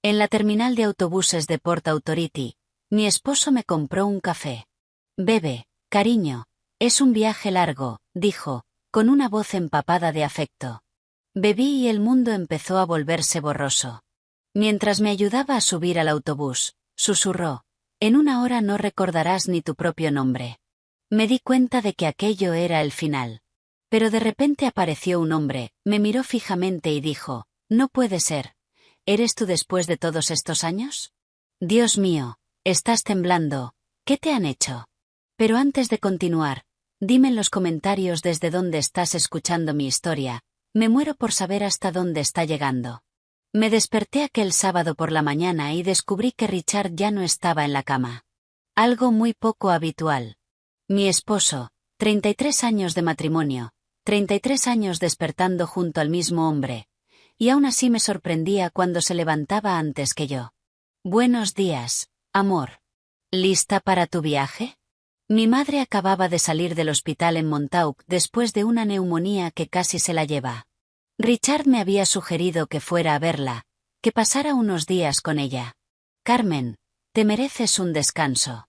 En la terminal de autobuses de Port Authority, mi esposo me compró un café. Bebe, cariño, es un viaje largo, dijo, con una voz empapada de afecto. Bebí y el mundo empezó a volverse borroso. Mientras me ayudaba a subir al autobús, susurró, en una hora no recordarás ni tu propio nombre. Me di cuenta de que aquello era el final. Pero de repente apareció un hombre, me miró fijamente y dijo, no puede ser. ¿Eres tú después de todos estos años? Dios mío, estás temblando, ¿qué te han hecho? Pero antes de continuar, dime en los comentarios desde dónde estás escuchando mi historia, me muero por saber hasta dónde está llegando. Me desperté aquel sábado por la mañana y descubrí que Richard ya no estaba en la cama. Algo muy poco habitual. Mi esposo, 33 años de matrimonio, 33 años despertando junto al mismo hombre, y aún así me sorprendía cuando se levantaba antes que yo. Buenos días, amor. ¿Lista para tu viaje? Mi madre acababa de salir del hospital en Montauk después de una neumonía que casi se la lleva. Richard me había sugerido que fuera a verla, que pasara unos días con ella. Carmen, te mereces un descanso.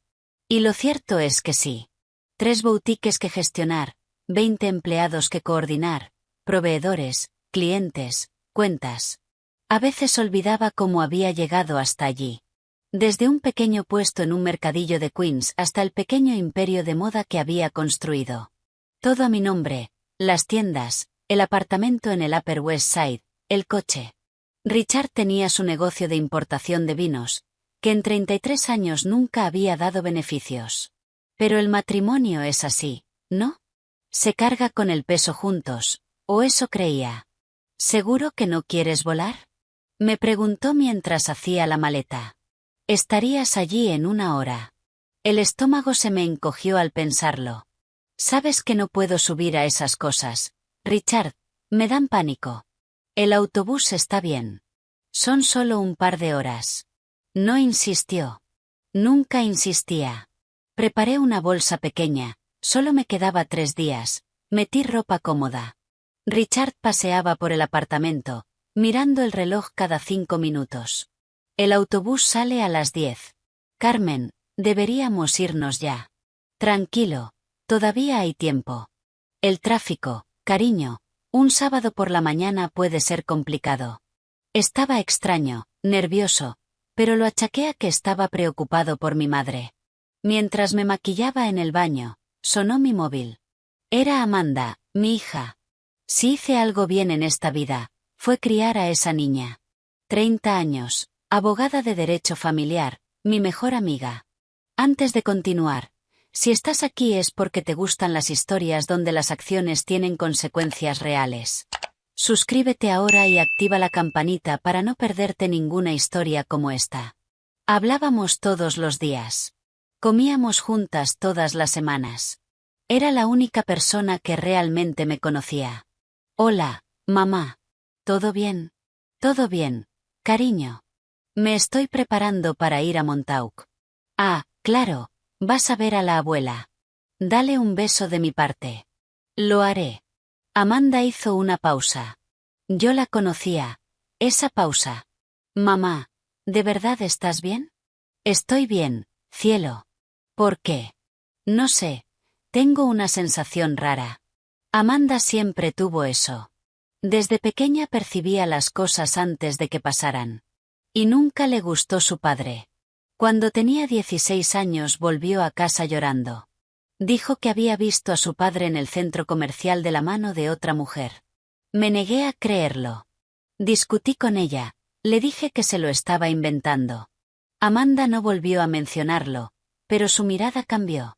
Y lo cierto es que sí. 3 boutiques que gestionar, 20 empleados que coordinar, proveedores, clientes, cuentas. A veces olvidaba cómo había llegado hasta allí. Desde un pequeño puesto en un mercadillo de Queens hasta el pequeño imperio de moda que había construido. Todo a mi nombre, las tiendas, el apartamento en el Upper West Side, el coche. Richard tenía su negocio de importación de vinos, que en 33 años nunca había dado beneficios. Pero el matrimonio es así, ¿no? Se carga con el peso juntos, o eso creía. ¿Seguro que no quieres volar? Me preguntó mientras hacía la maleta. Estarías allí en una hora. El estómago se me encogió al pensarlo. Sabes que no puedo subir a esas cosas, Richard, me dan pánico. El autobús está bien. Son solo un par de horas. No insistió. Nunca insistía. Preparé una bolsa pequeña, solo me quedaba 3 días, metí ropa cómoda. Richard paseaba por el apartamento, mirando el reloj cada 5 minutos. El autobús sale a las 10. Carmen, deberíamos irnos ya. Tranquilo, todavía hay tiempo. El tráfico, cariño, un sábado por la mañana puede ser complicado. Estaba extraño, nervioso, pero lo achaqué a que estaba preocupado por mi madre. Mientras me maquillaba en el baño, sonó mi móvil. Era Amanda, mi hija. Si hice algo bien en esta vida, fue criar a esa niña. 30 años, abogada de derecho familiar, mi mejor amiga. Antes de continuar, si estás aquí es porque te gustan las historias donde las acciones tienen consecuencias reales. Suscríbete ahora y activa la campanita para no perderte ninguna historia como esta. Hablábamos todos los días. Comíamos juntas todas las semanas. Era la única persona que realmente me conocía. Hola, mamá. ¿Todo bien? Todo bien, cariño. Me estoy preparando para ir a Montauk. Ah, claro, vas a ver a la abuela. Dale un beso de mi parte. Lo haré. Amanda hizo una pausa. Yo la conocía. Esa pausa. Mamá, ¿de verdad estás bien? Estoy bien, cielo. ¿Por qué? No sé. Tengo una sensación rara. Amanda siempre tuvo eso. Desde pequeña percibía las cosas antes de que pasaran. Y nunca le gustó su padre. Cuando tenía 16 años volvió a casa llorando. Dijo que había visto a su padre en el centro comercial de la mano de otra mujer. Me negué a creerlo. Discutí con ella, le dije que se lo estaba inventando. Amanda no volvió a mencionarlo, pero su mirada cambió.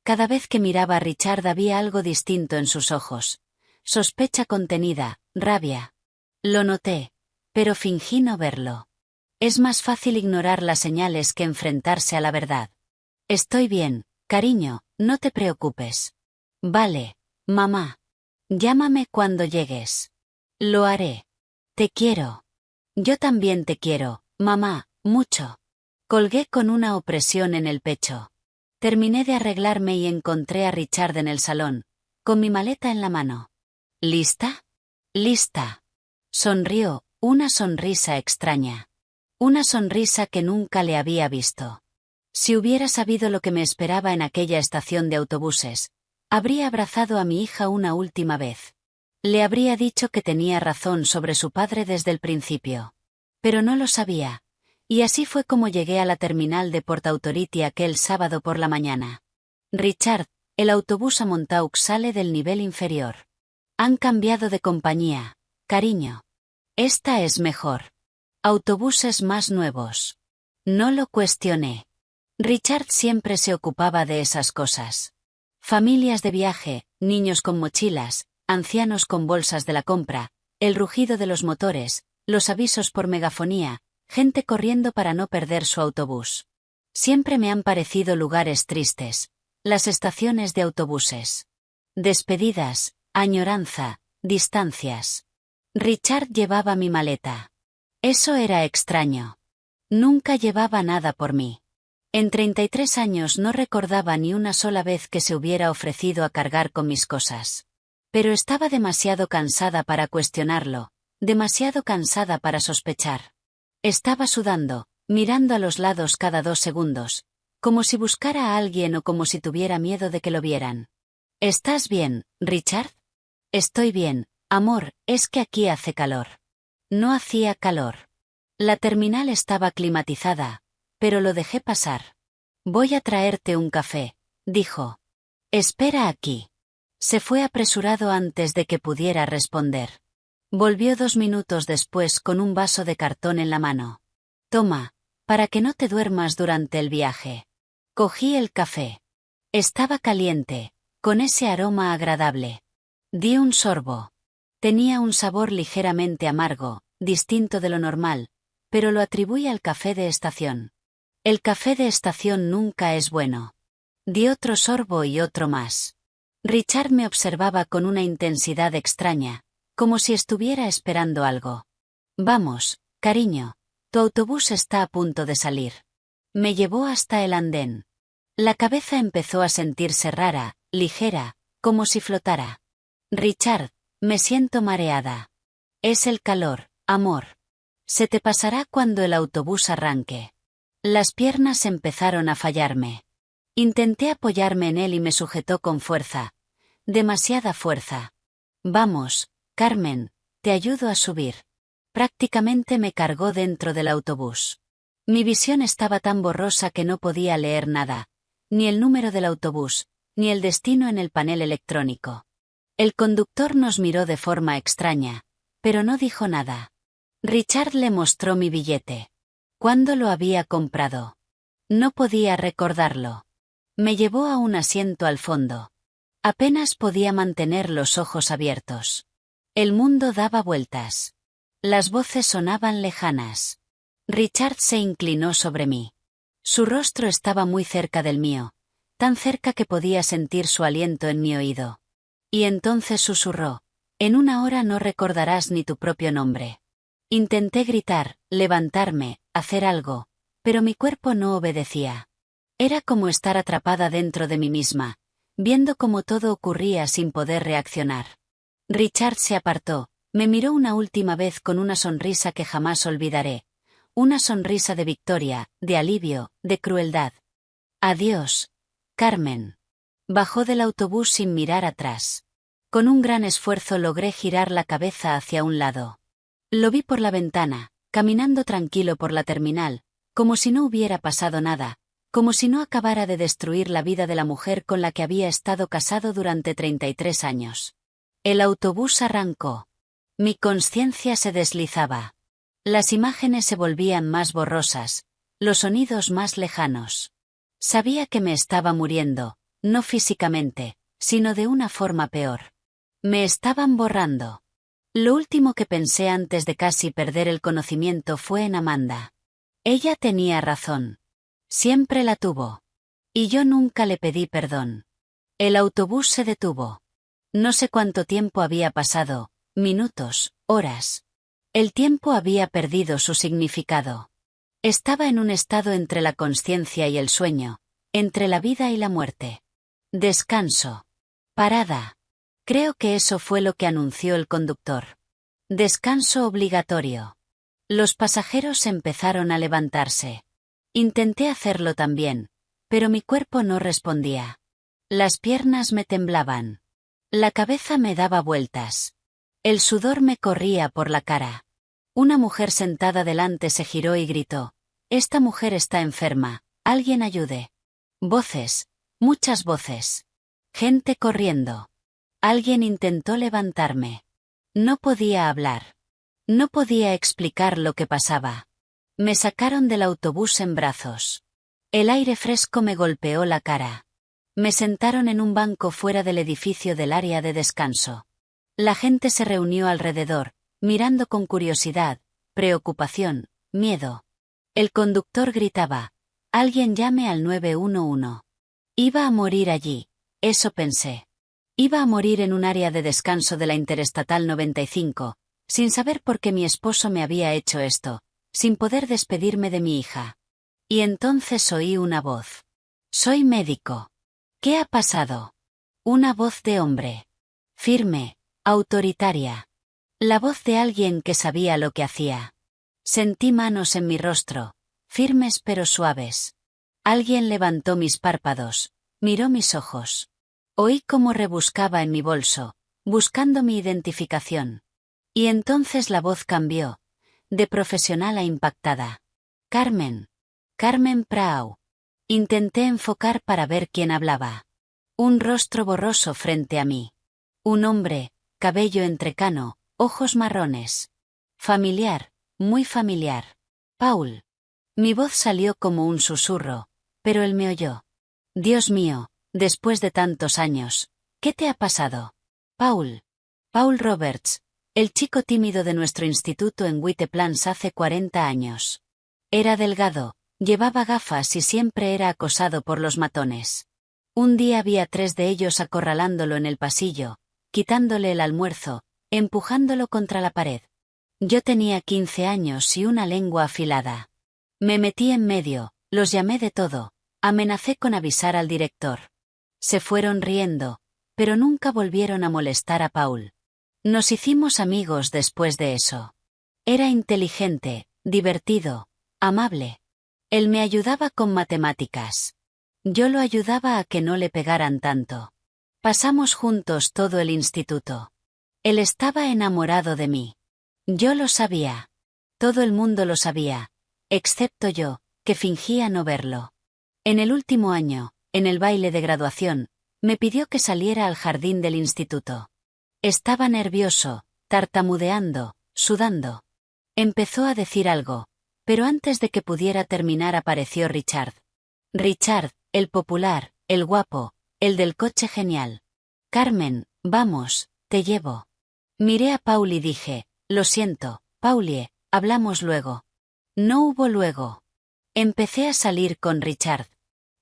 Cada vez que miraba a Richard había algo distinto en sus ojos. Sospecha contenida, rabia. Lo noté, pero fingí no verlo. Es más fácil ignorar las señales que enfrentarse a la verdad. Estoy bien, cariño, no te preocupes. Vale, mamá. Llámame cuando llegues. Lo haré. Te quiero. Yo también te quiero, mamá, mucho. Colgué con una opresión en el pecho. Terminé de arreglarme y encontré a Richard en el salón, con mi maleta en la mano. ¿Lista? Lista. Sonrió, una sonrisa extraña. Una sonrisa que nunca le había visto. Si hubiera sabido lo que me esperaba en aquella estación de autobuses, habría abrazado a mi hija una última vez. Le habría dicho que tenía razón sobre su padre desde el principio. Pero no lo sabía. Y así fue como llegué a la terminal de Port Authority aquel sábado por la mañana. Richard, el autobús a Montauk sale del nivel inferior. Han cambiado de compañía, cariño. Esta es mejor. Autobuses más nuevos. No lo cuestioné. Richard siempre se ocupaba de esas cosas. Familias de viaje, niños con mochilas, ancianos con bolsas de la compra, el rugido de los motores, los avisos por megafonía, gente corriendo para no perder su autobús. Siempre me han parecido lugares tristes, las estaciones de autobuses. Despedidas, añoranza, distancias. Richard llevaba mi maleta. Eso era extraño. Nunca llevaba nada por mí. En 33 años no recordaba ni una sola vez que se hubiera ofrecido a cargar con mis cosas. Pero estaba demasiado cansada para cuestionarlo, demasiado cansada para sospechar. Estaba sudando, mirando a los lados cada 2 segundos, como si buscara a alguien o como si tuviera miedo de que lo vieran. ¿Estás bien, Richard? Estoy bien, amor, es que aquí hace calor. No hacía calor. La terminal estaba climatizada, pero lo dejé pasar. Voy a traerte un café, dijo. Espera aquí. Se fue apresurado antes de que pudiera responder. Volvió 2 minutos después con un vaso de cartón en la mano. Toma, para que no te duermas durante el viaje. Cogí el café. Estaba caliente, con ese aroma agradable. Di un sorbo. Tenía un sabor ligeramente amargo, distinto de lo normal, pero lo atribuí al café de estación. El café de estación nunca es bueno. Di otro sorbo y otro más. Richard me observaba con una intensidad extraña, como si estuviera esperando algo. Vamos, cariño, tu autobús está a punto de salir. Me llevó hasta el andén. La cabeza empezó a sentirse rara, ligera, como si flotara. Richard, me siento mareada. Es el calor, amor. Se te pasará cuando el autobús arranque. Las piernas empezaron a fallarme. Intenté apoyarme en él y me sujetó con fuerza. Demasiada fuerza. Vamos, Carmen, te ayudo a subir. Prácticamente me cargó dentro del autobús. Mi visión estaba tan borrosa que no podía leer nada, ni el número del autobús, ni el destino en el panel electrónico. El conductor nos miró de forma extraña, pero no dijo nada. Richard le mostró mi billete. ¿Cuándo lo había comprado? No podía recordarlo. Me llevó a un asiento al fondo. Apenas podía mantener los ojos abiertos. El mundo daba vueltas. Las voces sonaban lejanas. Richard se inclinó sobre mí. Su rostro estaba muy cerca del mío, tan cerca que podía sentir su aliento en mi oído. Y entonces susurró, en 1 hora no recordarás ni tu propio nombre. Intenté gritar, levantarme, hacer algo, pero mi cuerpo no obedecía. Era como estar atrapada dentro de mí misma, viendo cómo todo ocurría sin poder reaccionar. Richard se apartó, me miró una última vez con una sonrisa que jamás olvidaré, una sonrisa de victoria, de alivio, de crueldad. Adiós, Carmen. Bajó del autobús sin mirar atrás. Con un gran esfuerzo logré girar la cabeza hacia un lado. Lo vi por la ventana, caminando tranquilo por la terminal, como si no hubiera pasado nada, como si no acabara de destruir la vida de la mujer con la que había estado casado durante 33 años. El autobús arrancó. Mi conciencia se deslizaba. Las imágenes se volvían más borrosas, los sonidos más lejanos. Sabía que me estaba muriendo, no físicamente, sino de una forma peor. Me estaban borrando. Lo último que pensé antes de casi perder el conocimiento fue en Amanda. Ella tenía razón. Siempre la tuvo. Y yo nunca le pedí perdón. El autobús se detuvo. No sé cuánto tiempo había pasado, minutos, horas. El tiempo había perdido su significado. Estaba en un estado entre la consciencia y el sueño, entre la vida y la muerte. Descanso. Parada. Creo que eso fue lo que anunció el conductor. Descanso obligatorio. Los pasajeros empezaron a levantarse. Intenté hacerlo también, pero mi cuerpo no respondía. Las piernas me temblaban. La cabeza me daba vueltas. El sudor me corría por la cara. Una mujer sentada delante se giró y gritó: «Esta mujer está enferma, alguien ayude». Voces, muchas voces. Gente corriendo. Alguien intentó levantarme. No podía hablar. No podía explicar lo que pasaba. Me sacaron del autobús en brazos. El aire fresco me golpeó la cara. Me sentaron en un banco fuera del edificio del área de descanso. La gente se reunió alrededor, mirando con curiosidad, preocupación, miedo. El conductor gritaba: «Alguien llame al 911». Iba a morir allí, eso pensé. Iba a morir en un área de descanso de la Interestatal 95, sin saber por qué mi esposo me había hecho esto, sin poder despedirme de mi hija. Y entonces oí una voz. «Soy médico». ¿Qué ha pasado? Una voz de hombre. Firme, autoritaria. La voz de alguien que sabía lo que hacía. Sentí manos en mi rostro, firmes pero suaves. Alguien levantó mis párpados, miró mis ojos. Oí cómo rebuscaba en mi bolso, buscando mi identificación. Y entonces la voz cambió, de profesional a impactada. «Carmen. Carmen Prau». Intenté enfocar para ver quién hablaba. Un rostro borroso frente a mí. Un hombre, cabello entrecano, ojos marrones. Familiar, muy familiar. «Paul». Mi voz salió como un susurro, pero él me oyó. «Dios mío, después de tantos años, ¿qué te ha pasado?» «Paul». Paul Roberts, el chico tímido de nuestro instituto en White Plains hace 40 años. Era delgado. Llevaba gafas y siempre era acosado por los matones. Un día vi a 3 de ellos acorralándolo en el pasillo, quitándole el almuerzo, empujándolo contra la pared. Yo tenía 15 años y una lengua afilada. Me metí en medio, los llamé de todo, amenacé con avisar al director. Se fueron riendo, pero nunca volvieron a molestar a Paul. Nos hicimos amigos después de eso. Era inteligente, divertido, amable. Él me ayudaba con matemáticas. Yo lo ayudaba a que no le pegaran tanto. Pasamos juntos todo el instituto. Él estaba enamorado de mí. Yo lo sabía. Todo el mundo lo sabía, excepto yo, que fingía no verlo. En el último año, en el baile de graduación, me pidió que saliera al jardín del instituto. Estaba nervioso, tartamudeando, sudando. Empezó a decir algo, pero antes de que pudiera terminar apareció Richard. Richard, el popular, el guapo, el del coche genial. «Carmen, vamos, te llevo». Miré a Paul y dije: «Lo siento, Paulie, hablamos luego». No hubo luego. Empecé a salir con Richard.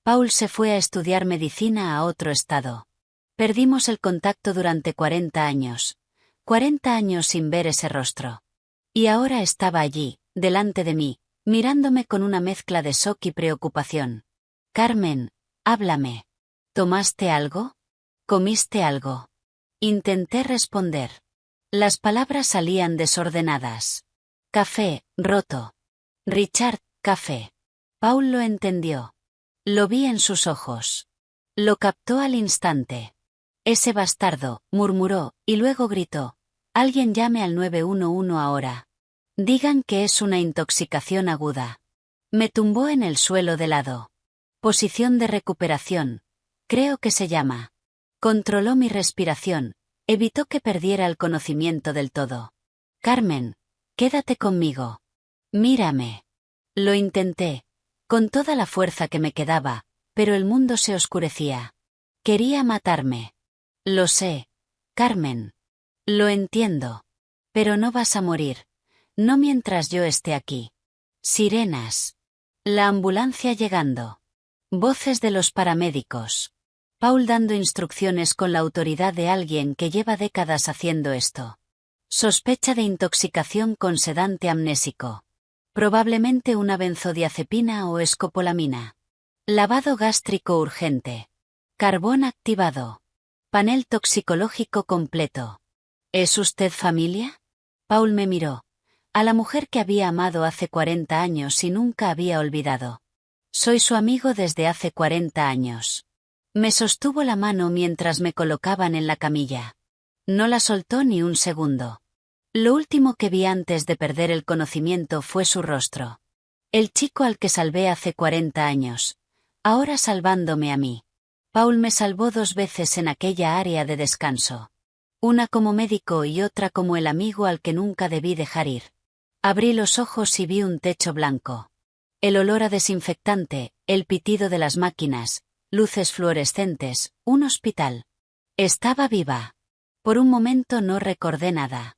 Paul se fue a estudiar medicina a otro estado. Perdimos el contacto durante 40 años. 40 años sin ver ese rostro. Y ahora estaba allí, delante de mí, mirándome con una mezcla de shock y preocupación. «Carmen, háblame. ¿Tomaste algo? ¿Comiste algo?» Intenté responder. Las palabras salían desordenadas. «Café, roto». «Richard, café». Paul lo entendió. Lo vi en sus ojos. Lo captó al instante. «Ese bastardo», murmuró, y luego gritó: «Alguien llame al 911 ahora. Digan que es una intoxicación aguda». Me tumbó en el suelo de lado. Posición de recuperación, creo que se llama. Controló mi respiración, evitó que perdiera el conocimiento del todo. «Carmen, quédate conmigo. Mírame». Lo intenté, con toda la fuerza que me quedaba, pero el mundo se oscurecía. Quería matarme. «Lo sé, Carmen. Lo entiendo. Pero no vas a morir. No mientras yo esté aquí». Sirenas. La ambulancia llegando. Voces de los paramédicos. Paul dando instrucciones con la autoridad de alguien que lleva décadas haciendo esto. Sospecha de intoxicación con sedante amnésico. Probablemente una benzodiazepina o escopolamina. Lavado gástrico urgente. Carbón activado. Panel toxicológico completo. ¿Es usted familia? Paul me miró. A la mujer que había amado hace 40 años y nunca había olvidado. Soy su amigo desde hace 40 años. Me sostuvo la mano mientras me colocaban en la camilla. No la soltó ni un segundo. Lo último que vi antes de perder el conocimiento fue su rostro. El chico al que salvé hace 40 años. Ahora salvándome a mí. Paul me salvó 2 veces en aquella área de descanso. Una como médico y otra como el amigo al que nunca debí dejar ir. Abrí los ojos y vi un techo blanco. El olor a desinfectante, el pitido de las máquinas, luces fluorescentes, un hospital. Estaba viva. Por un momento no recordé nada.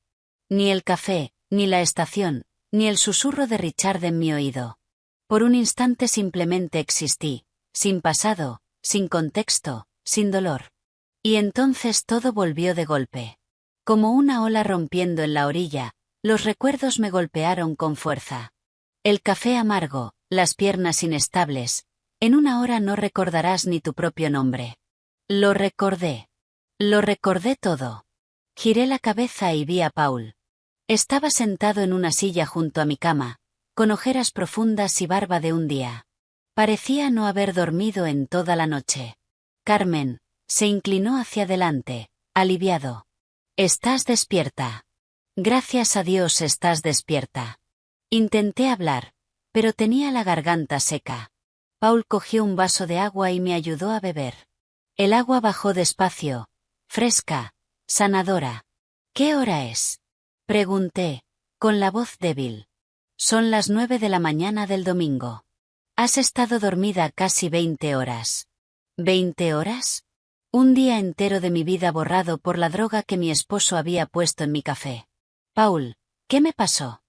Ni el café, ni la estación, ni el susurro de Richard en mi oído. Por un instante simplemente existí, sin pasado, sin contexto, sin dolor. Y entonces todo volvió de golpe. Como una ola rompiendo en la orilla, los recuerdos me golpearon con fuerza. El café amargo, las piernas inestables. En una hora no recordarás ni tu propio nombre. Lo recordé. Lo recordé todo. Giré la cabeza y vi a Paul. Estaba sentado en una silla junto a mi cama, con ojeras profundas y barba de un día. Parecía no haber dormido en toda la noche. Carmen, se inclinó hacia adelante, aliviado. ¿Estás despierta? Gracias a Dios estás despierta. Intenté hablar, pero tenía la garganta seca. Paul cogió un vaso de agua y me ayudó a beber. El agua bajó despacio, fresca, sanadora. ¿Qué hora es? Pregunté, con la voz débil. Son las 9 de la mañana del domingo. Has estado dormida casi 20 horas. ¿20 horas? Un día entero de mi vida borrado por la droga que mi esposo había puesto en mi café. Paul, ¿qué me pasó?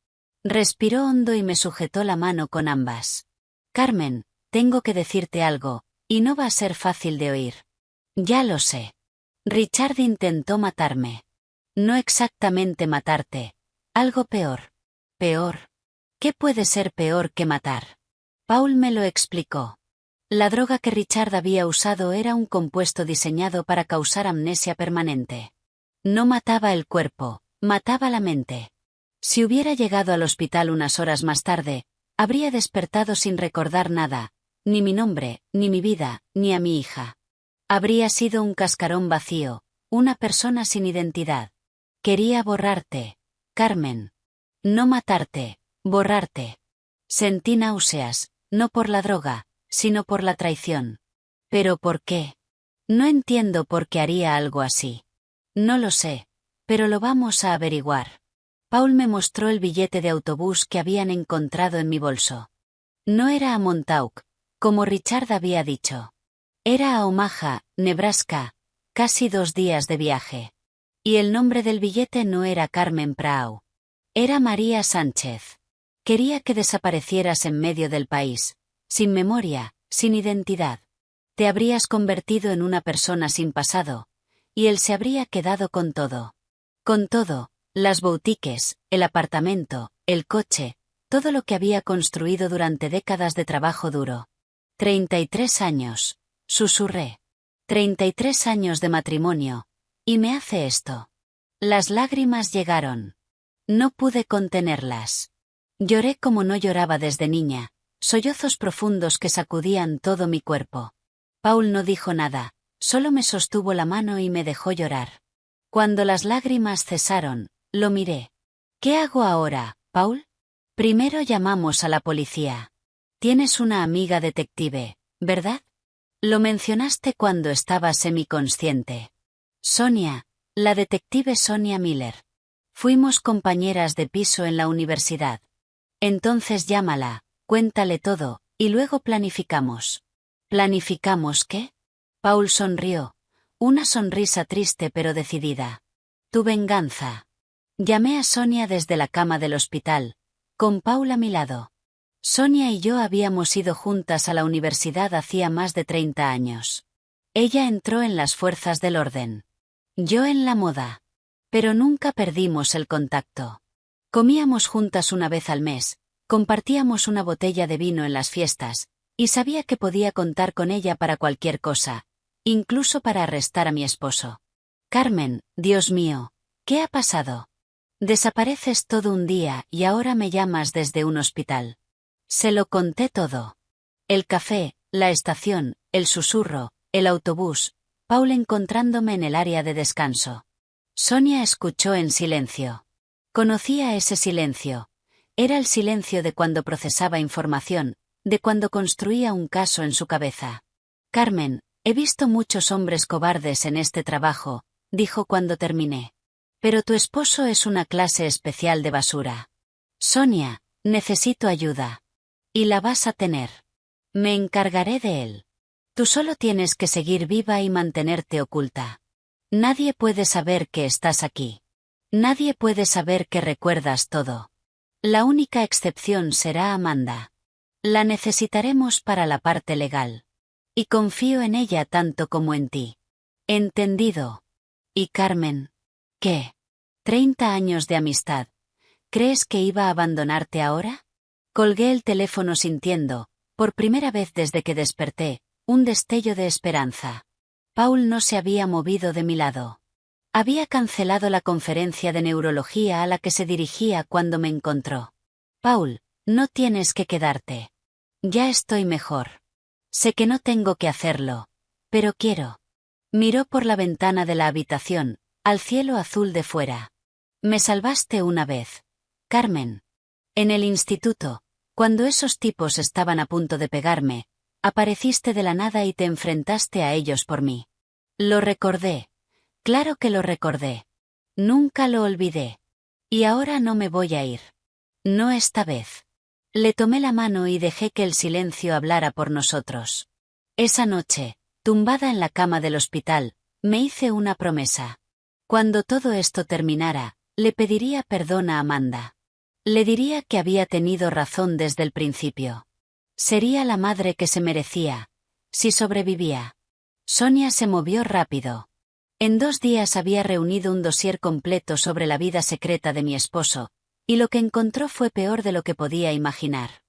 Respiró hondo y me sujetó la mano con ambas. Carmen, tengo que decirte algo, y no va a ser fácil de oír. Ya lo sé. Richard intentó matarme. No exactamente matarte. Algo peor. Peor. ¿Qué puede ser peor que matar? Paul me lo explicó. La droga que Richard había usado era un compuesto diseñado para causar amnesia permanente. No mataba el cuerpo, mataba la mente. Si hubiera llegado al hospital unas horas más tarde, habría despertado sin recordar nada, ni mi nombre, ni mi vida, ni a mi hija. Habría sido un cascarón vacío, una persona sin identidad. Quería borrarte, Carmen. No matarte, borrarte. Sentí náuseas, no por la droga, sino por la traición. ¿Pero por qué? No entiendo por qué haría algo así. No lo sé, pero lo vamos a averiguar. Paul me mostró el billete de autobús que habían encontrado en mi bolso. No era a Montauk, como Richard había dicho. Era a Omaha, Nebraska, casi 2 días de viaje. Y el nombre del billete no era Carmen Prau. Era María Sánchez. Quería que desaparecieras en medio del país, sin memoria, sin identidad. Te habrías convertido en una persona sin pasado, y él se habría quedado con todo. Con todo, las boutiques, el apartamento, el coche, todo lo que había construido durante décadas de trabajo duro. 33 años, susurré. 33 años de matrimonio, y me hace esto. Las lágrimas llegaron. No pude contenerlas. Lloré como no lloraba desde niña, sollozos profundos que sacudían todo mi cuerpo. Paul no dijo nada, solo me sostuvo la mano y me dejó llorar. Cuando las lágrimas cesaron, lo miré. ¿Qué hago ahora, Paul? Primero llamamos a la policía. Tienes una amiga detective, ¿verdad? Lo mencionaste cuando estaba semiconsciente. Sonia, la detective Sonia Miller. Fuimos compañeras de piso en la universidad. Entonces llámala, cuéntale todo, y luego planificamos. ¿Planificamos qué? Paul sonrió, una sonrisa triste pero decidida. Tu venganza. Llamé a Sonia desde la cama del hospital, con Paul a mi lado. Sonia y yo habíamos ido juntas a la universidad hacía más de 30 años. Ella entró en las fuerzas del orden. Yo en la moda. Pero nunca perdimos el contacto. Comíamos juntas una vez al mes, compartíamos una botella de vino en las fiestas, y sabía que podía contar con ella para cualquier cosa, incluso para arrestar a mi esposo. Carmen, Dios mío, ¿qué ha pasado? Desapareces todo un día y ahora me llamas desde un hospital. Se lo conté todo. El café, la estación, el susurro, el autobús, Paul encontrándome en el área de descanso. Sonia escuchó en silencio. Conocía ese silencio. Era el silencio de cuando procesaba información, de cuando construía un caso en su cabeza. Carmen, he visto muchos hombres cobardes en este trabajo, dijo cuando terminé. Pero tu esposo es una clase especial de basura. Sonia, necesito ayuda. Y la vas a tener. Me encargaré de él. Tú solo tienes que seguir viva y mantenerte oculta. Nadie puede saber que estás aquí. Nadie puede saber que recuerdas todo. La única excepción será Amanda. La necesitaremos para la parte legal. Y confío en ella tanto como en ti. ¿Entendido? ¿Y Carmen? ¿Qué? 30 años de amistad. ¿Crees que iba a abandonarte ahora? Colgué el teléfono sintiendo, por primera vez desde que desperté, un destello de esperanza. Paul no se había movido de mi lado. Había cancelado la conferencia de neurología a la que se dirigía cuando me encontró. Paul, no tienes que quedarte. Ya estoy mejor. Sé que no tengo que hacerlo, pero quiero. Miró por la ventana de la habitación, al cielo azul de fuera. Me salvaste una vez, Carmen. En el instituto, cuando esos tipos estaban a punto de pegarme, apareciste de la nada y te enfrentaste a ellos por mí. Lo recordé. Claro que lo recordé. Nunca lo olvidé. Y ahora no me voy a ir. No esta vez. Le tomé la mano y dejé que el silencio hablara por nosotros. Esa noche, tumbada en la cama del hospital, me hice una promesa. Cuando todo esto terminara, le pediría perdón a Amanda. Le diría que había tenido razón desde el principio. Sería la madre que se merecía, si sobrevivía. Sonia se movió rápido. En 2 días había reunido un dossier completo sobre la vida secreta de mi esposo, y lo que encontró fue peor de lo que podía imaginar.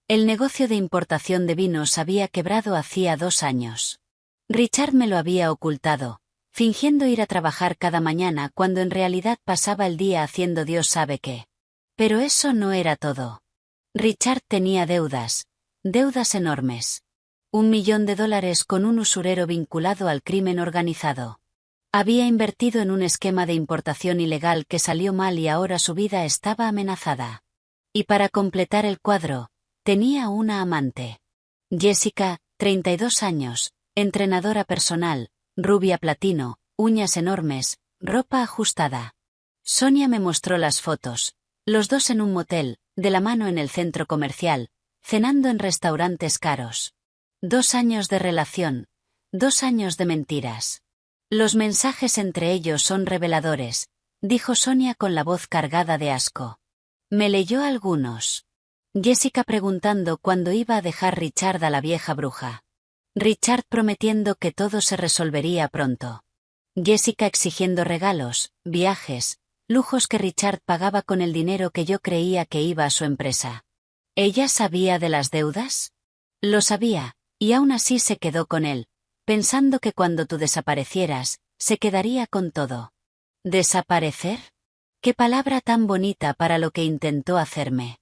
El negocio de importación de vinos había quebrado hacía 2 años. Richard me lo había ocultado, fingiendo ir a trabajar cada mañana cuando en realidad pasaba el día haciendo Dios sabe qué. Pero eso no era todo. Richard tenía deudas enormes. $1 millón con un usurero vinculado al crimen organizado. Había invertido en un esquema de importación ilegal que salió mal y ahora su vida estaba amenazada. Y para completar el cuadro, tenía una amante. Jessica, 32 años, entrenadora personal, rubia platino, uñas enormes, ropa ajustada. Sonia me mostró las fotos, los dos en un motel, de la mano en el centro comercial, cenando en restaurantes caros. 2 años de relación, 2 años de mentiras. Los mensajes entre ellos son reveladores, dijo Sonia con la voz cargada de asco. Me leyó algunos. Jessica preguntando cuándo iba a dejar Richard a la vieja bruja. Richard prometiendo que todo se resolvería pronto. Jessica exigiendo regalos, viajes, lujos que Richard pagaba con el dinero que yo creía que iba a su empresa. ¿Ella sabía de las deudas? Lo sabía, y aún así se quedó con él, pensando que cuando tú desaparecieras, se quedaría con todo. ¿Desaparecer? Qué palabra tan bonita para lo que intentó hacerme.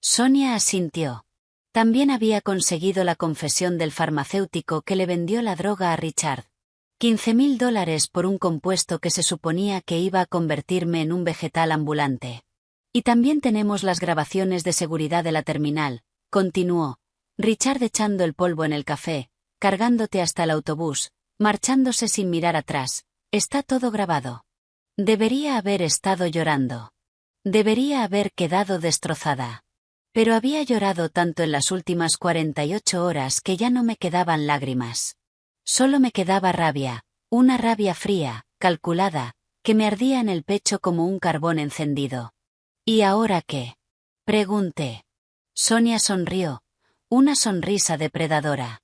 Sonia asintió. También había conseguido la confesión del farmacéutico que le vendió la droga a Richard. $15,000 por un compuesto que se suponía que iba a convertirme en un vegetal ambulante. Y también tenemos las grabaciones de seguridad de la terminal, continuó, Richard echando el polvo en el café, cargándote hasta el autobús, marchándose sin mirar atrás. Está todo grabado. Debería haber estado llorando. Debería haber quedado destrozada. Pero había llorado tanto en las últimas 48 horas que ya no me quedaban lágrimas. Solo me quedaba rabia, una rabia fría, calculada, que me ardía en el pecho como un carbón encendido. ¿Y ahora qué? Pregunté. Sonia sonrió, una sonrisa depredadora.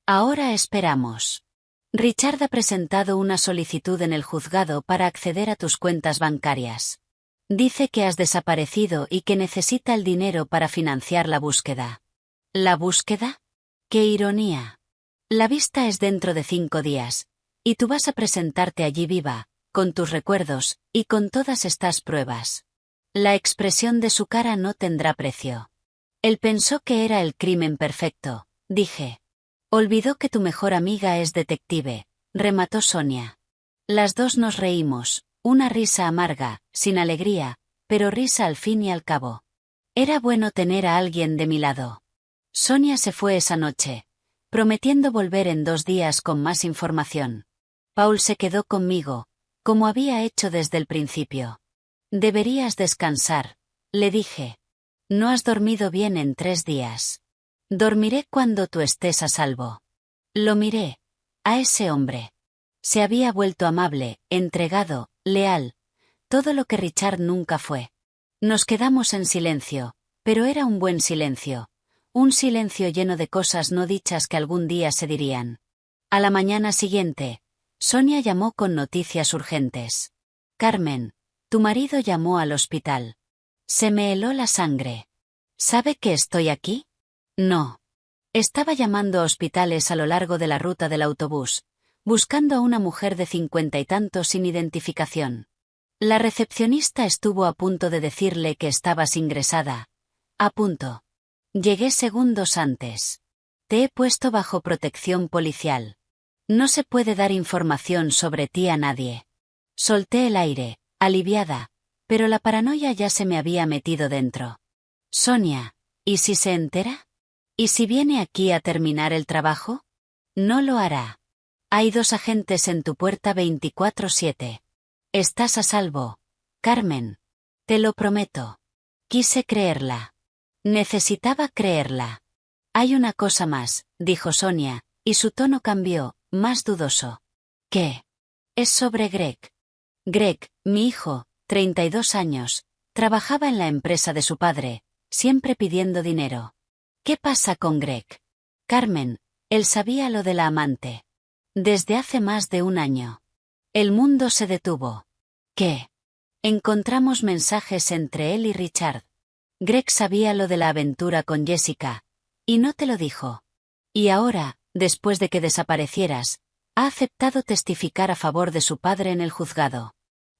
Ahora esperamos. Richard ha presentado una solicitud en el juzgado para acceder a tus cuentas bancarias. Dice que has desaparecido y que necesita el dinero para financiar la búsqueda. ¿La búsqueda? ¡Qué ironía! La vista es dentro de 5 días, y tú vas a presentarte allí viva, con tus recuerdos, y con todas estas pruebas. La expresión de su cara no tendrá precio. Él pensó que era el crimen perfecto, dije. Olvidó que tu mejor amiga es detective, remató Sonia. Las dos nos reímos, una risa amarga, sin alegría, pero risa al fin y al cabo. Era bueno tener a alguien de mi lado. Sonia se fue esa noche, prometiendo volver en 2 días con más información. Paul se quedó conmigo, como había hecho desde el principio. Deberías descansar, le dije. No has dormido bien en 3 días. Dormiré cuando tú estés a salvo. Lo miré. A ese hombre. Se había vuelto amable, entregado, leal. Todo lo que Richard nunca fue. Nos quedamos en silencio, pero era un buen silencio. Un silencio lleno de cosas no dichas que algún día se dirían. A la mañana siguiente, Sonia llamó con noticias urgentes. Carmen, tu marido llamó al hospital. Se me heló la sangre. ¿Sabe que estoy aquí? No. Estaba llamando a hospitales a lo largo de la ruta del autobús, buscando a una mujer de 50 y tantos sin identificación. La recepcionista estuvo a punto de decirle que estabas ingresada. A punto. Llegué segundos antes. Te he puesto bajo protección policial. No se puede dar información sobre ti a nadie. Solté el aire, aliviada, pero la paranoia ya se me había metido dentro. Sonia, ¿y si se entera? ¿Y si viene aquí a terminar el trabajo? No lo hará. Hay 2 agentes en tu puerta 24/7. Estás a salvo, Carmen. Te lo prometo. Quise creerla. Necesitaba creerla. Hay una cosa más, dijo Sonia, y su tono cambió, más dudoso. ¿Qué? Es sobre Greg. Greg, mi hijo, 32 años, trabajaba en la empresa de su padre, siempre pidiendo dinero. ¿Qué pasa con Greg? Carmen, él sabía lo de la amante. Desde hace más de 1 año. El mundo se detuvo. ¿Qué? Encontramos mensajes entre él y Richard. Greg sabía lo de la aventura con Jessica. Y no te lo dijo. Y ahora, después de que desaparecieras, ha aceptado testificar a favor de su padre en el juzgado.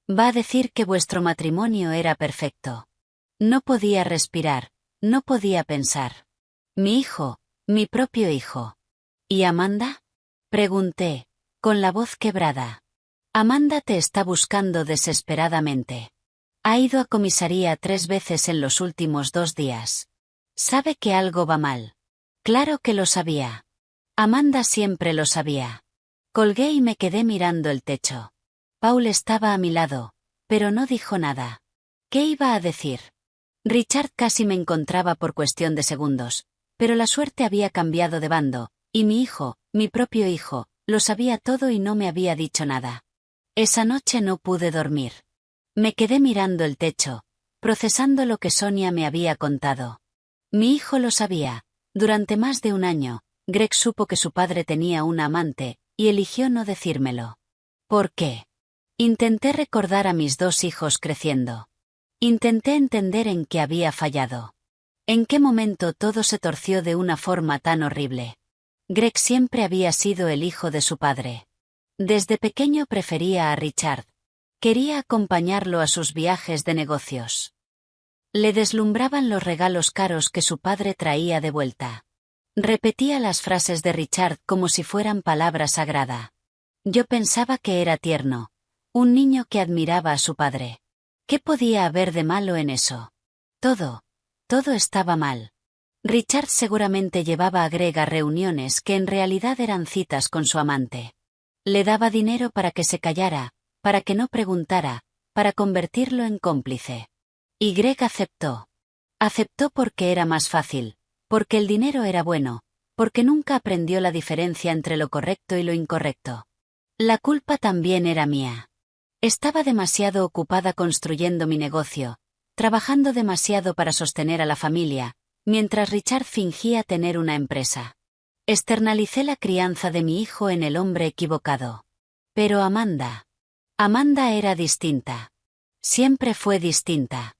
Va a decir que vuestro matrimonio era perfecto. No podía respirar, no podía pensar. Mi hijo, mi propio hijo. ¿Y Amanda? Pregunté, con la voz quebrada. Amanda te está buscando desesperadamente. Ha ido a comisaría 3 veces en los últimos 2 días. Sabe que algo va mal. Claro que lo sabía. Amanda siempre lo sabía. Colgué y me quedé mirando el techo. Paul estaba a mi lado, pero no dijo nada. ¿Qué iba a decir? Richard casi me encontraba por cuestión de segundos, pero la suerte había cambiado de bando, y mi hijo, mi propio hijo, lo sabía todo y no me había dicho nada. Esa noche no pude dormir. Me quedé mirando el techo, procesando lo que Sonia me había contado. Mi hijo lo sabía. Durante más de 1 año, Greg supo que su padre tenía una amante, y eligió no decírmelo. ¿Por qué? Intenté recordar a mis 2 hijos creciendo. Intenté entender en qué había fallado. ¿En qué momento todo se torció de una forma tan horrible? Greg siempre había sido el hijo de su padre. Desde pequeño prefería a Richard. Quería acompañarlo a sus viajes de negocios. Le deslumbraban los regalos caros que su padre traía de vuelta. Repetía las frases de Richard como si fueran palabra sagrada. Yo pensaba que era tierno. Un niño que admiraba a su padre. ¿Qué podía haber de malo en eso? Todo estaba mal. Richard seguramente llevaba a Greg a reuniones que en realidad eran citas con su amante. Le daba dinero para que se callara, para que no preguntara, para convertirlo en cómplice. Y Greg aceptó. Aceptó porque era más fácil, porque el dinero era bueno, porque nunca aprendió la diferencia entre lo correcto y lo incorrecto. La culpa también era mía. Estaba demasiado ocupada construyendo mi negocio, trabajando demasiado para sostener a la familia, mientras Richard fingía tener una empresa. Externalicé la crianza de mi hijo en el hombre equivocado. Pero Amanda era distinta. Siempre fue distinta.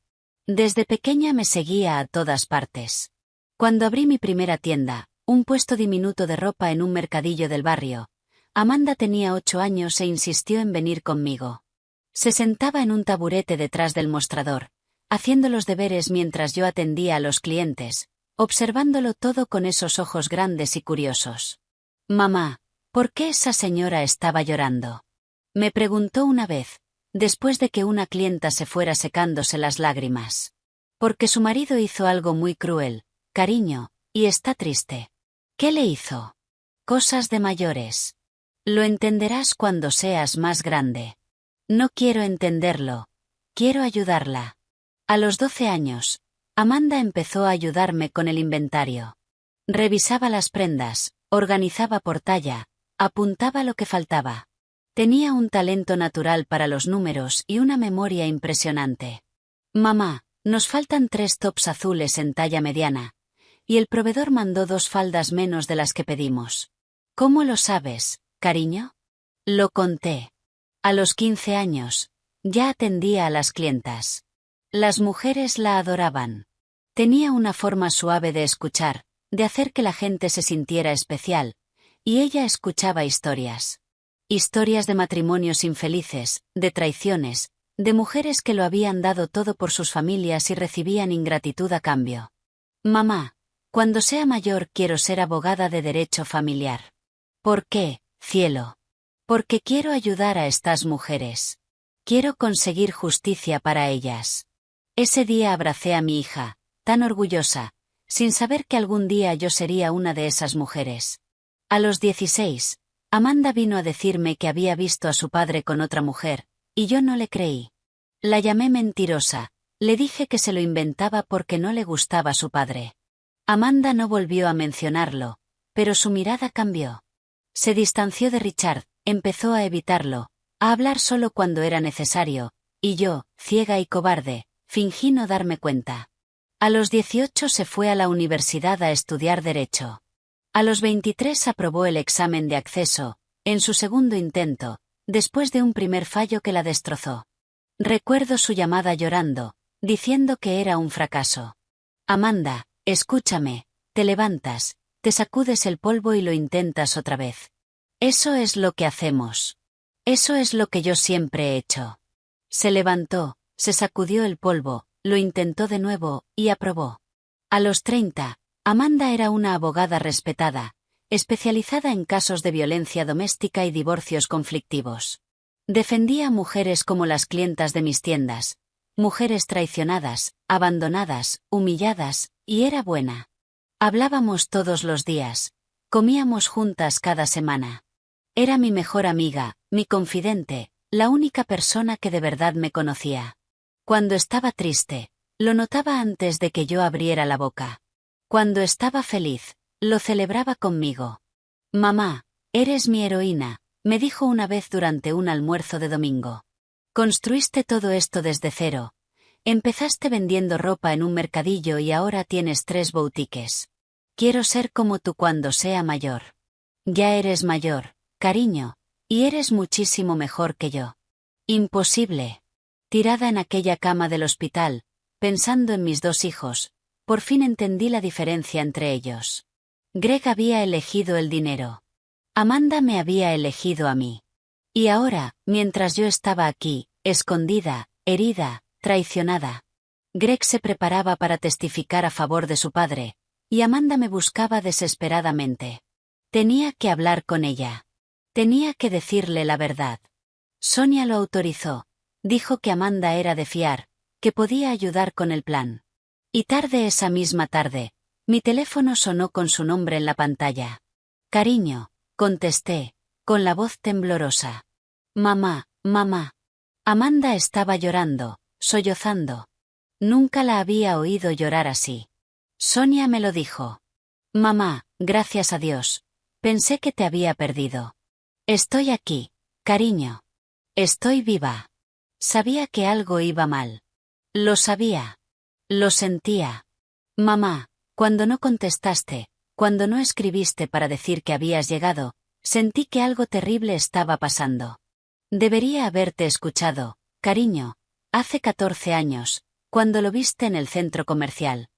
Desde pequeña me seguía a todas partes. Cuando abrí mi primera tienda, un puesto diminuto de ropa en un mercadillo del barrio, Amanda tenía 8 años e insistió en venir conmigo. Se sentaba en un taburete detrás del mostrador, haciendo los deberes mientras yo atendía a los clientes, observándolo todo con esos ojos grandes y curiosos. «Mamá, ¿por qué esa señora estaba llorando?», me preguntó una vez, después de que una clienta se fuera secándose las lágrimas. «Porque su marido hizo algo muy cruel, cariño, y está triste». «¿Qué le hizo?». «Cosas de mayores. Lo entenderás cuando seas más grande». «No quiero entenderlo. Quiero ayudarla». A los 12 años, Amanda empezó a ayudarme con el inventario. Revisaba las prendas, organizaba por talla, apuntaba lo que faltaba. Tenía un talento natural para los números y una memoria impresionante. «Mamá, nos faltan 3 tops azules en talla mediana, y el proveedor mandó 2 faldas menos de las que pedimos». «¿Cómo lo sabes, cariño?». Lo conté. A los 15 años, ya atendía a las clientas. Las mujeres la adoraban. Tenía una forma suave de escuchar, de hacer que la gente se sintiera especial, y ella escuchaba historias. Historias de matrimonios infelices, de traiciones, de mujeres que lo habían dado todo por sus familias y recibían ingratitud a cambio. «Mamá, cuando sea mayor quiero ser abogada de derecho familiar». «¿Por qué, cielo?». «Porque quiero ayudar a estas mujeres. Quiero conseguir justicia para ellas». Ese día abracé a mi hija, tan orgullosa, sin saber que algún día yo sería una de esas mujeres. A los 16, Amanda vino a decirme que había visto a su padre con otra mujer, y yo no le creí. La llamé mentirosa, le dije que se lo inventaba porque no le gustaba su padre. Amanda no volvió a mencionarlo, pero su mirada cambió. Se distanció de Richard, empezó a evitarlo, a hablar solo cuando era necesario, y yo, ciega y cobarde, fingí no darme cuenta. A los 18 se fue a la universidad a estudiar Derecho. A los 23 aprobó el examen de acceso, en su segundo intento, después de un primer fallo que la destrozó. Recuerdo su llamada llorando, diciendo que era un fracaso. «Amanda, escúchame», te levantas, te sacudes el polvo y lo intentas otra vez. Eso es lo que hacemos. Eso es lo que yo siempre he hecho. Se levantó, se sacudió el polvo, lo intentó de nuevo, y aprobó. A los 30, Amanda era una abogada respetada, especializada en casos de violencia doméstica y divorcios conflictivos. Defendía a mujeres como las clientas de mis tiendas, mujeres traicionadas, abandonadas, humilladas, y era buena. Hablábamos todos los días, comíamos juntas cada semana. Era mi mejor amiga, mi confidente, la única persona que de verdad me conocía. Cuando estaba triste, lo notaba antes de que yo abriera la boca. Cuando estaba feliz, lo celebraba conmigo. «Mamá, eres mi heroína», me dijo una vez durante un almuerzo de domingo. «Construiste todo esto desde cero. Empezaste vendiendo ropa en un mercadillo y ahora tienes 3 boutiques. Quiero ser como tú cuando sea mayor». «Ya eres mayor, cariño, y eres muchísimo mejor que yo». «Imposible». Tirada en aquella cama del hospital, pensando en mis 2 hijos, por fin entendí la diferencia entre ellos. Greg había elegido el dinero. Amanda me había elegido a mí. Y ahora, mientras yo estaba aquí, escondida, herida, traicionada, Greg se preparaba para testificar a favor de su padre, y Amanda me buscaba desesperadamente. Tenía que hablar con ella. Tenía que decirle la verdad. Sonia lo autorizó. Dijo que Amanda era de fiar, que podía ayudar con el plan. Y tarde esa misma tarde, mi teléfono sonó con su nombre en la pantalla. «Cariño», contesté, con la voz temblorosa. «Mamá, mamá». Amanda estaba llorando, sollozando. Nunca la había oído llorar así. Sonia me lo dijo. «Mamá, gracias a Dios. Pensé que te había perdido. Estoy aquí, cariño. Estoy viva». Sabía que algo iba mal. Lo sabía. Lo sentía. «Mamá, cuando no contestaste, cuando no escribiste para decir que habías llegado, sentí que algo terrible estaba pasando. Debería haberte escuchado, cariño, hace 14 años, cuando lo viste en el centro comercial».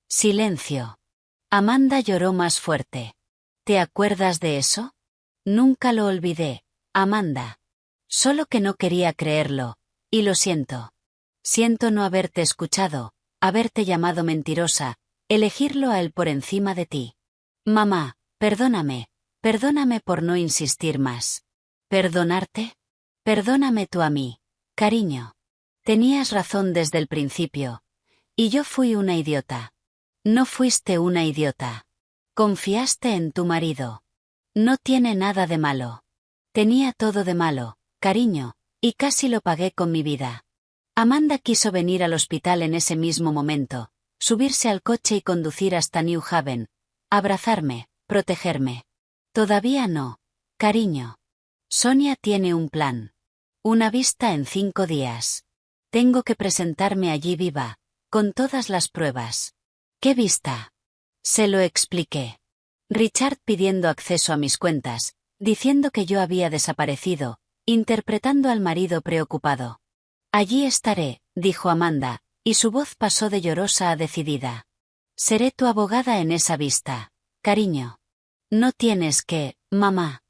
Silencio. Amanda lloró más fuerte. «¿Te acuerdas de eso?». «Nunca lo olvidé, Amanda. Solo que no quería creerlo. Y lo siento». Siento no haberte escuchado, haberte llamado mentirosa, elegirlo a él por encima de ti. Mamá, perdóname por no insistir más. ¿Perdonarte? Perdóname tú a mí, cariño. Tenías razón desde el principio. Y yo fui una idiota. No fuiste una idiota. Confiaste en tu marido. No tiene nada de malo. Tenía todo de malo, cariño, y casi lo pagué con mi vida. Amanda quiso venir al hospital en ese mismo momento, subirse al coche y conducir hasta New Haven, abrazarme, protegerme. Todavía no, cariño. Sonia tiene un plan. Una vista en 5 días. Tengo que presentarme allí viva, con todas las pruebas. ¿Qué vista? Se lo expliqué. Richard pidiendo acceso a mis cuentas, diciendo que yo había desaparecido, interpretando al marido preocupado. Allí estaré, dijo Amanda, y su voz pasó de llorosa a decidida. Seré tu abogada en esa vista, cariño. No tienes que, mamá.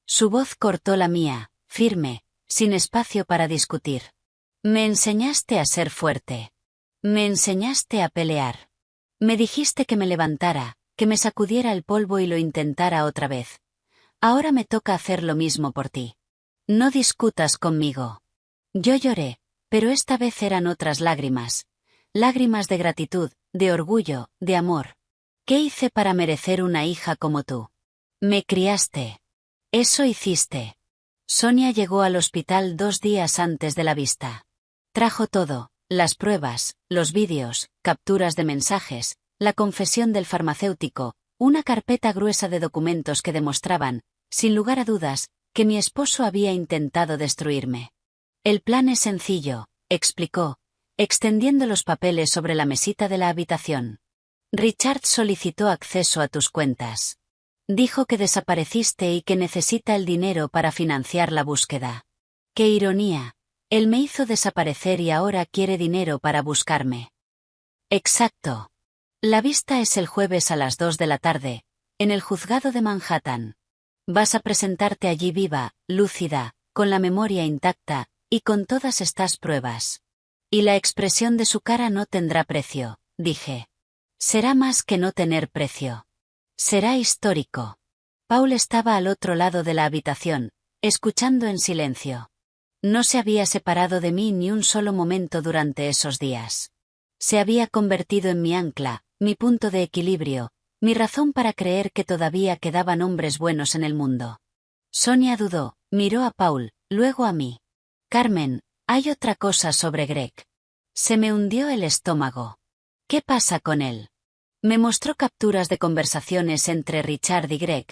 Su voz cortó la mía, firme, sin espacio para discutir. Me enseñaste a ser fuerte. Me enseñaste a pelear. Me dijiste que me levantara, que me sacudiera el polvo y lo intentara otra vez. Ahora me toca hacer lo mismo por ti. No discutas conmigo. Yo lloré, pero esta vez eran otras lágrimas. Lágrimas de gratitud, de orgullo, de amor. ¿Qué hice para merecer una hija como tú? Me criaste. Eso hiciste. Sonia llegó al hospital 2 días antes de la vista. Trajo todo, las pruebas, los vídeos, capturas de mensajes, la confesión del farmacéutico, una carpeta gruesa de documentos que demostraban, sin lugar a dudas, que mi esposo había intentado destruirme. El plan es sencillo, explicó, extendiendo los papeles sobre la mesita de la habitación. Richard solicitó acceso a tus cuentas. Dijo que desapareciste y que necesita el dinero para financiar la búsqueda. ¡Qué ironía! Él me hizo desaparecer y ahora quiere dinero para buscarme. Exacto. La vista es el jueves a las 2 de la tarde, en el juzgado de Manhattan. Vas a presentarte allí viva, lúcida, con la memoria intacta, y con todas estas pruebas. Y la expresión de su cara no tendrá precio, dije. Será más que no tener precio. Será histórico. Paul estaba al otro lado de la habitación, escuchando en silencio. No se había separado de mí ni un solo momento durante esos días. Se había convertido en mi ancla, mi punto de equilibrio, mi razón para creer que todavía quedaban hombres buenos en el mundo. Sonia dudó, miró a Paul, luego a mí. Carmen, hay otra cosa sobre Greg. Se me hundió el estómago. ¿Qué pasa con él? Me mostró capturas de conversaciones entre Richard y Greg,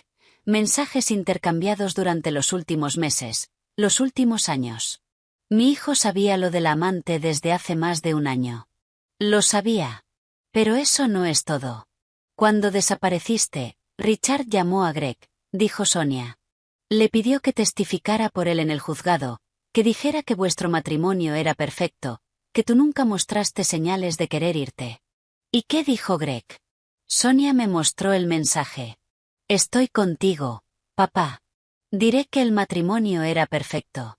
mensajes intercambiados durante los últimos meses, los últimos años. Mi hijo sabía lo de la amante desde hace más de 1 año. Lo sabía. Pero eso no es todo. Cuando desapareciste, Richard llamó a Greg, dijo Sonia. Le pidió que testificara por él en el juzgado, que dijera que vuestro matrimonio era perfecto, que tú nunca mostraste señales de querer irte. ¿Y qué dijo Greg? Sonia me mostró el mensaje. Estoy contigo, papá. Diré que el matrimonio era perfecto.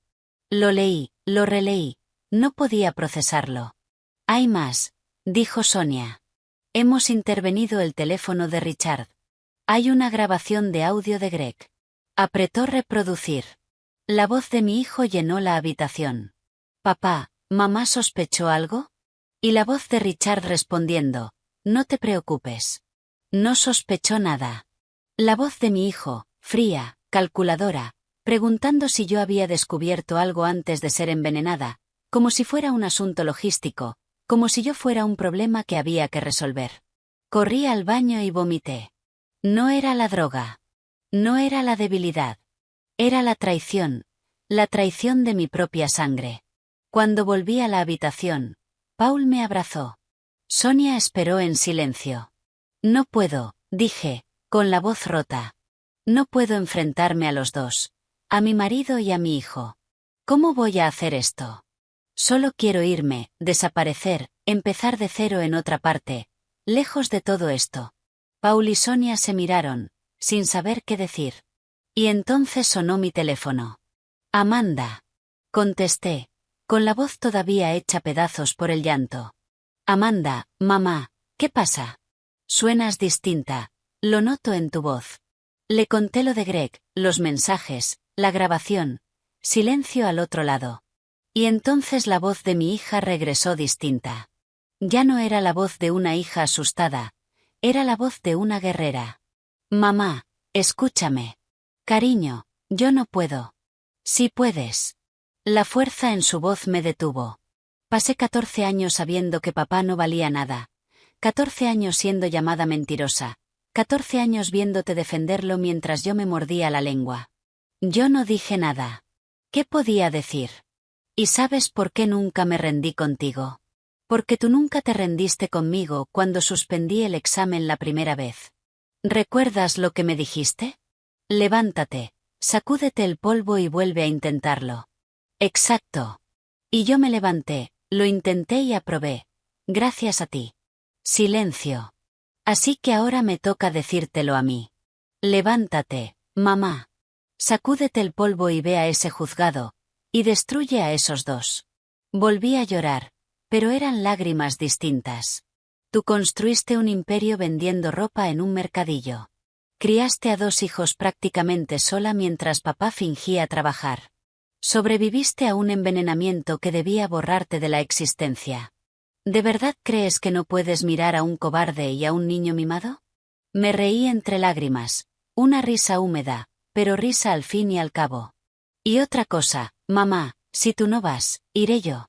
Lo leí, lo releí, no podía procesarlo. Hay más, dijo Sonia. Hemos intervenido el teléfono de Richard. Hay una grabación de audio de Greg. Apretó reproducir. La voz de mi hijo llenó la habitación. Papá, ¿mamá sospechó algo? Y la voz de Richard respondiendo, no te preocupes. No sospechó nada. La voz de mi hijo, fría, calculadora, preguntando si yo había descubierto algo antes de ser envenenada, como si fuera un asunto logístico, como si yo fuera un problema que había que resolver. Corrí al baño y vomité. No era la droga. No era la debilidad. Era la traición de mi propia sangre. Cuando volví a la habitación, Paul me abrazó. Sonia esperó en silencio. No puedo, dije, con la voz rota. No puedo enfrentarme a los dos, a mi marido y a mi hijo. ¿Cómo voy a hacer esto? Solo quiero irme, desaparecer, empezar de cero en otra parte, lejos de todo esto. Paul y Sonia se miraron, sin saber qué decir. Y entonces sonó mi teléfono. Amanda. Contesté. con la voz todavía hecha pedazos por el llanto. Amanda, mamá, ¿qué pasa? Suenas distinta, lo noto en tu voz. Le conté lo de Greg, los mensajes, la grabación, silencio al otro lado. Y entonces la voz de mi hija regresó distinta. Ya no era la voz de una hija asustada, era la voz de una guerrera. Mamá, escúchame. Cariño, yo no puedo. Sí puedes. La fuerza en su voz me detuvo. Pasé 14 años sabiendo que papá no valía nada. 14 años siendo llamada mentirosa. 14 años viéndote defenderlo mientras yo me mordía la lengua. Yo no dije nada. ¿Qué podía decir? ¿Y sabes por qué nunca me rendí contigo? Porque tú nunca te rendiste conmigo cuando suspendí el examen la primera vez. ¿Recuerdas lo que me dijiste? Levántate, sacúdete el polvo y vuelve a intentarlo. Exacto. Y yo me levanté, lo intenté y aprobé. Gracias a ti. Silencio. Así que ahora me toca decírtelo a mí. Levántate, mamá. Sacúdete el polvo y ve a ese juzgado, y destruye a esos dos. Volví a llorar, pero eran lágrimas distintas. Tú construiste un imperio vendiendo ropa en un mercadillo. Criaste a 2 hijos prácticamente sola mientras papá fingía trabajar. Sobreviviste a un envenenamiento que debía borrarte de la existencia. ¿De verdad crees que no puedes mirar a un cobarde y a un niño mimado? Me reí entre lágrimas, una risa húmeda, pero risa al fin y al cabo. Y otra cosa, mamá, si tú no vas, iré yo.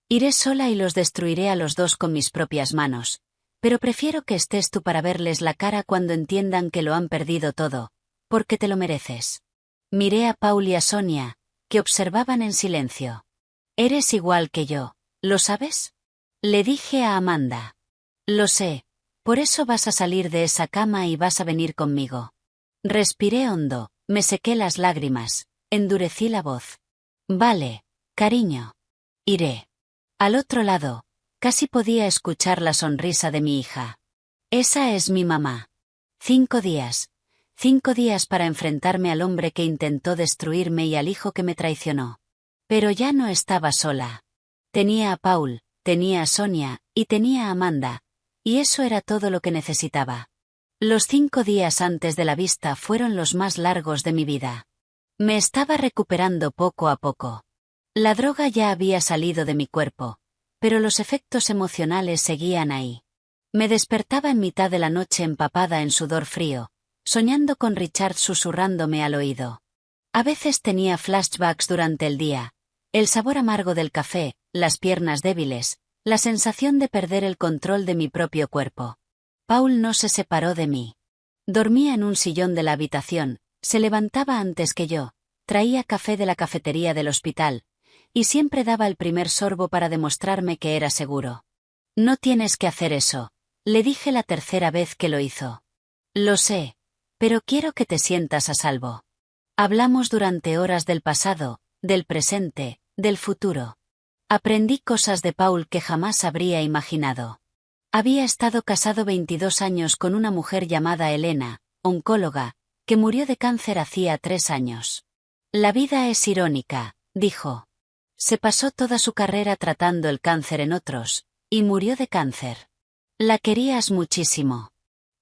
Iré sola y los destruiré a los dos con mis propias manos. Pero prefiero que estés tú para verles la cara cuando entiendan que lo han perdido todo, porque te lo mereces. Miré a Paul y a Sonia, que observaban en silencio. Eres igual que yo, ¿lo sabes? Le dije a Amanda. Lo sé, por eso vas a salir de esa cama y vas a venir conmigo. Respiré hondo, me sequé las lágrimas, endurecí la voz. Vale, cariño. Iré. Al otro lado, casi podía escuchar la sonrisa de mi hija. Esa es mi mamá. 5 días. 5 días para enfrentarme al hombre que intentó destruirme y al hijo que me traicionó. Pero ya no estaba sola. Tenía a Paul, tenía a Sonia, y tenía a Amanda, y eso era todo lo que necesitaba. Los 5 días antes de la vista fueron los más largos de mi vida. Me estaba recuperando poco a poco. La droga ya había salido de mi cuerpo, pero los efectos emocionales seguían ahí. Me despertaba en mitad de la noche empapada en sudor frío, soñando con Richard susurrándome al oído. A veces tenía flashbacks durante el día, el sabor amargo del café, las piernas débiles, la sensación de perder el control de mi propio cuerpo. Paul no se separó de mí. Dormía en un sillón de la habitación, se levantaba antes que yo, traía café de la cafetería del hospital, y siempre daba el primer sorbo para demostrarme que era seguro. No tienes que hacer eso, le dije la tercera vez que lo hizo. Lo sé, pero quiero que te sientas a salvo. Hablamos durante horas del pasado, del presente, del futuro. Aprendí cosas de Paul que jamás habría imaginado. Había estado casado 22 años con una mujer llamada Elena, oncóloga, que murió de cáncer hacía 3 años. La vida es irónica, dijo. Se pasó toda su carrera tratando el cáncer en otros, y murió de cáncer. La querías muchísimo.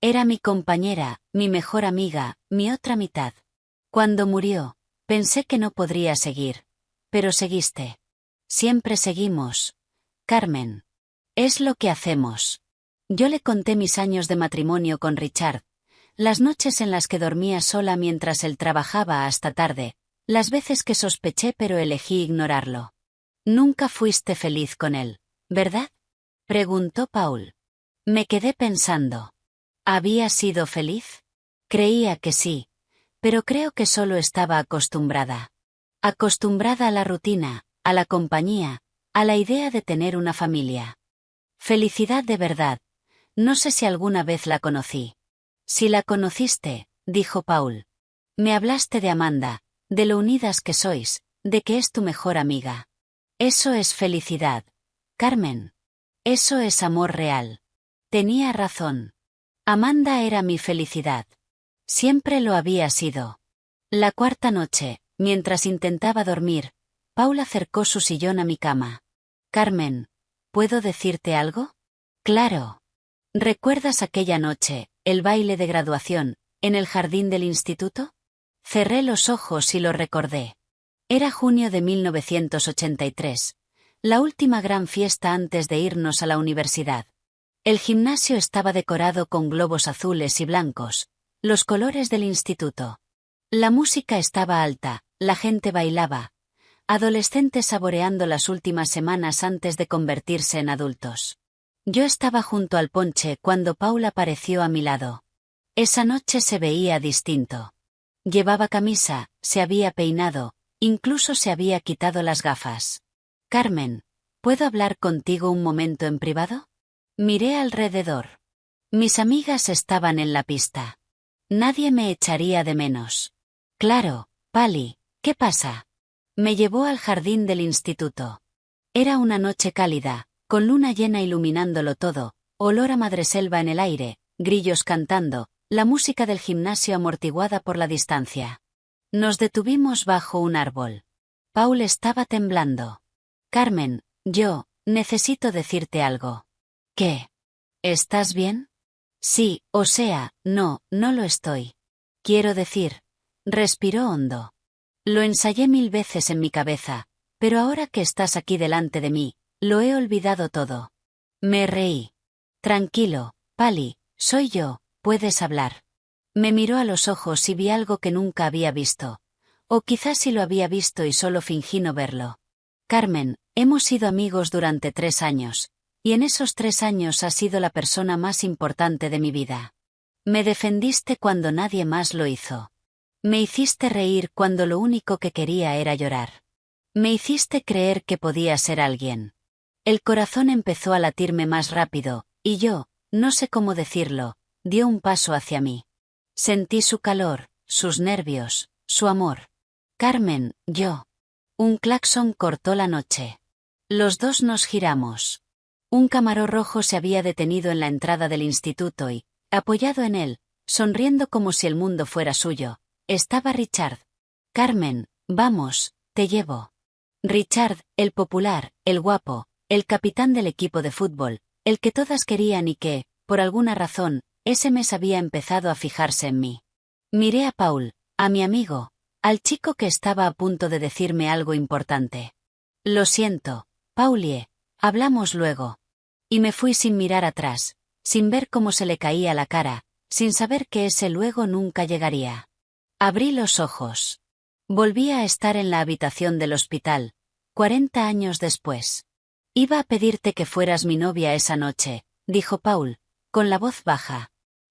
Era mi compañera, mi mejor amiga, mi otra mitad. Cuando murió, pensé que no podría seguir. Pero seguiste. Siempre seguimos. Carmen. Es lo que hacemos. Yo le conté mis años de matrimonio con Richard, las noches en las que dormía sola mientras él trabajaba hasta tarde, las veces que sospeché pero elegí ignorarlo. Nunca fuiste feliz con él, ¿verdad? Preguntó Paul. Me quedé pensando. ¿Había sido feliz? Creía que sí, pero creo que solo estaba acostumbrada. Acostumbrada a la rutina, a la compañía, a la idea de tener una familia. Felicidad de verdad. No sé si alguna vez la conocí. Si la conociste, dijo Paul. Me hablaste de Amanda, de lo unidas que sois, de que es tu mejor amiga. Eso es felicidad, Carmen. Eso es amor real. Tenía razón. Amanda era mi felicidad. Siempre lo había sido. La cuarta noche, mientras intentaba dormir, Paul acercó su sillón a mi cama. Carmen, ¿puedo decirte algo? Claro. ¿Recuerdas aquella noche, el baile de graduación, en el jardín del instituto? Cerré los ojos y lo recordé. Era junio de 1983, la última gran fiesta antes de irnos a la universidad. El gimnasio estaba decorado con globos azules y blancos, los colores del instituto. La música estaba alta, la gente bailaba, adolescentes saboreando las últimas semanas antes de convertirse en adultos. Yo estaba junto al ponche cuando Paul apareció a mi lado. Esa noche se veía distinto. Llevaba camisa, se había peinado, incluso se había quitado las gafas. Carmen, ¿puedo hablar contigo un momento en privado? Miré alrededor. Mis amigas estaban en la pista. Nadie me echaría de menos. Claro, Pali, ¿qué pasa? Me llevó al jardín del instituto. Era una noche cálida, con luna llena iluminándolo todo, olor a madreselva en el aire, grillos cantando, la música del gimnasio amortiguada por la distancia. Nos detuvimos bajo un árbol. Paul estaba temblando. Carmen, necesito decirte algo. ¿Qué? ¿Estás bien? Sí, no lo estoy. Quiero decir. Respiró hondo. Lo ensayé 1000 veces en mi cabeza, pero ahora que estás aquí delante de mí, lo he olvidado todo. Me reí. Tranquilo, Pali, soy yo, puedes hablar. Me miró a los ojos y vi algo que nunca había visto. O quizás sí lo había visto y solo fingí no verlo. Carmen, hemos sido amigos durante 3 años, y en esos 3 años has sido la persona más importante de mi vida. Me defendiste cuando nadie más lo hizo. Me hiciste reír cuando lo único que quería era llorar. Me hiciste creer que podía ser alguien. El corazón empezó a latirme más rápido, y yo, no sé cómo decirlo, dio un paso hacia mí. Sentí su calor, sus nervios, su amor. Carmen, Un claxon cortó la noche. Los dos nos giramos. Un Camaro rojo se había detenido en la entrada del instituto y, apoyado en él, sonriendo como si el mundo fuera suyo, estaba Richard. Carmen, vamos, te llevo. Richard, el popular, el guapo, el capitán del equipo de fútbol, el que todas querían y que, por alguna razón, ese mes había empezado a fijarse en mí. Miré a Paul, a mi amigo, al chico que estaba a punto de decirme algo importante. Lo siento, Paulie, hablamos luego. Y me fui sin mirar atrás, sin ver cómo se le caía la cara, sin saber que ese luego nunca llegaría. Abrí los ojos. Volví a estar en la habitación del hospital, 40 años después. Iba a pedirte que fueras mi novia esa noche, dijo Paul, con la voz baja.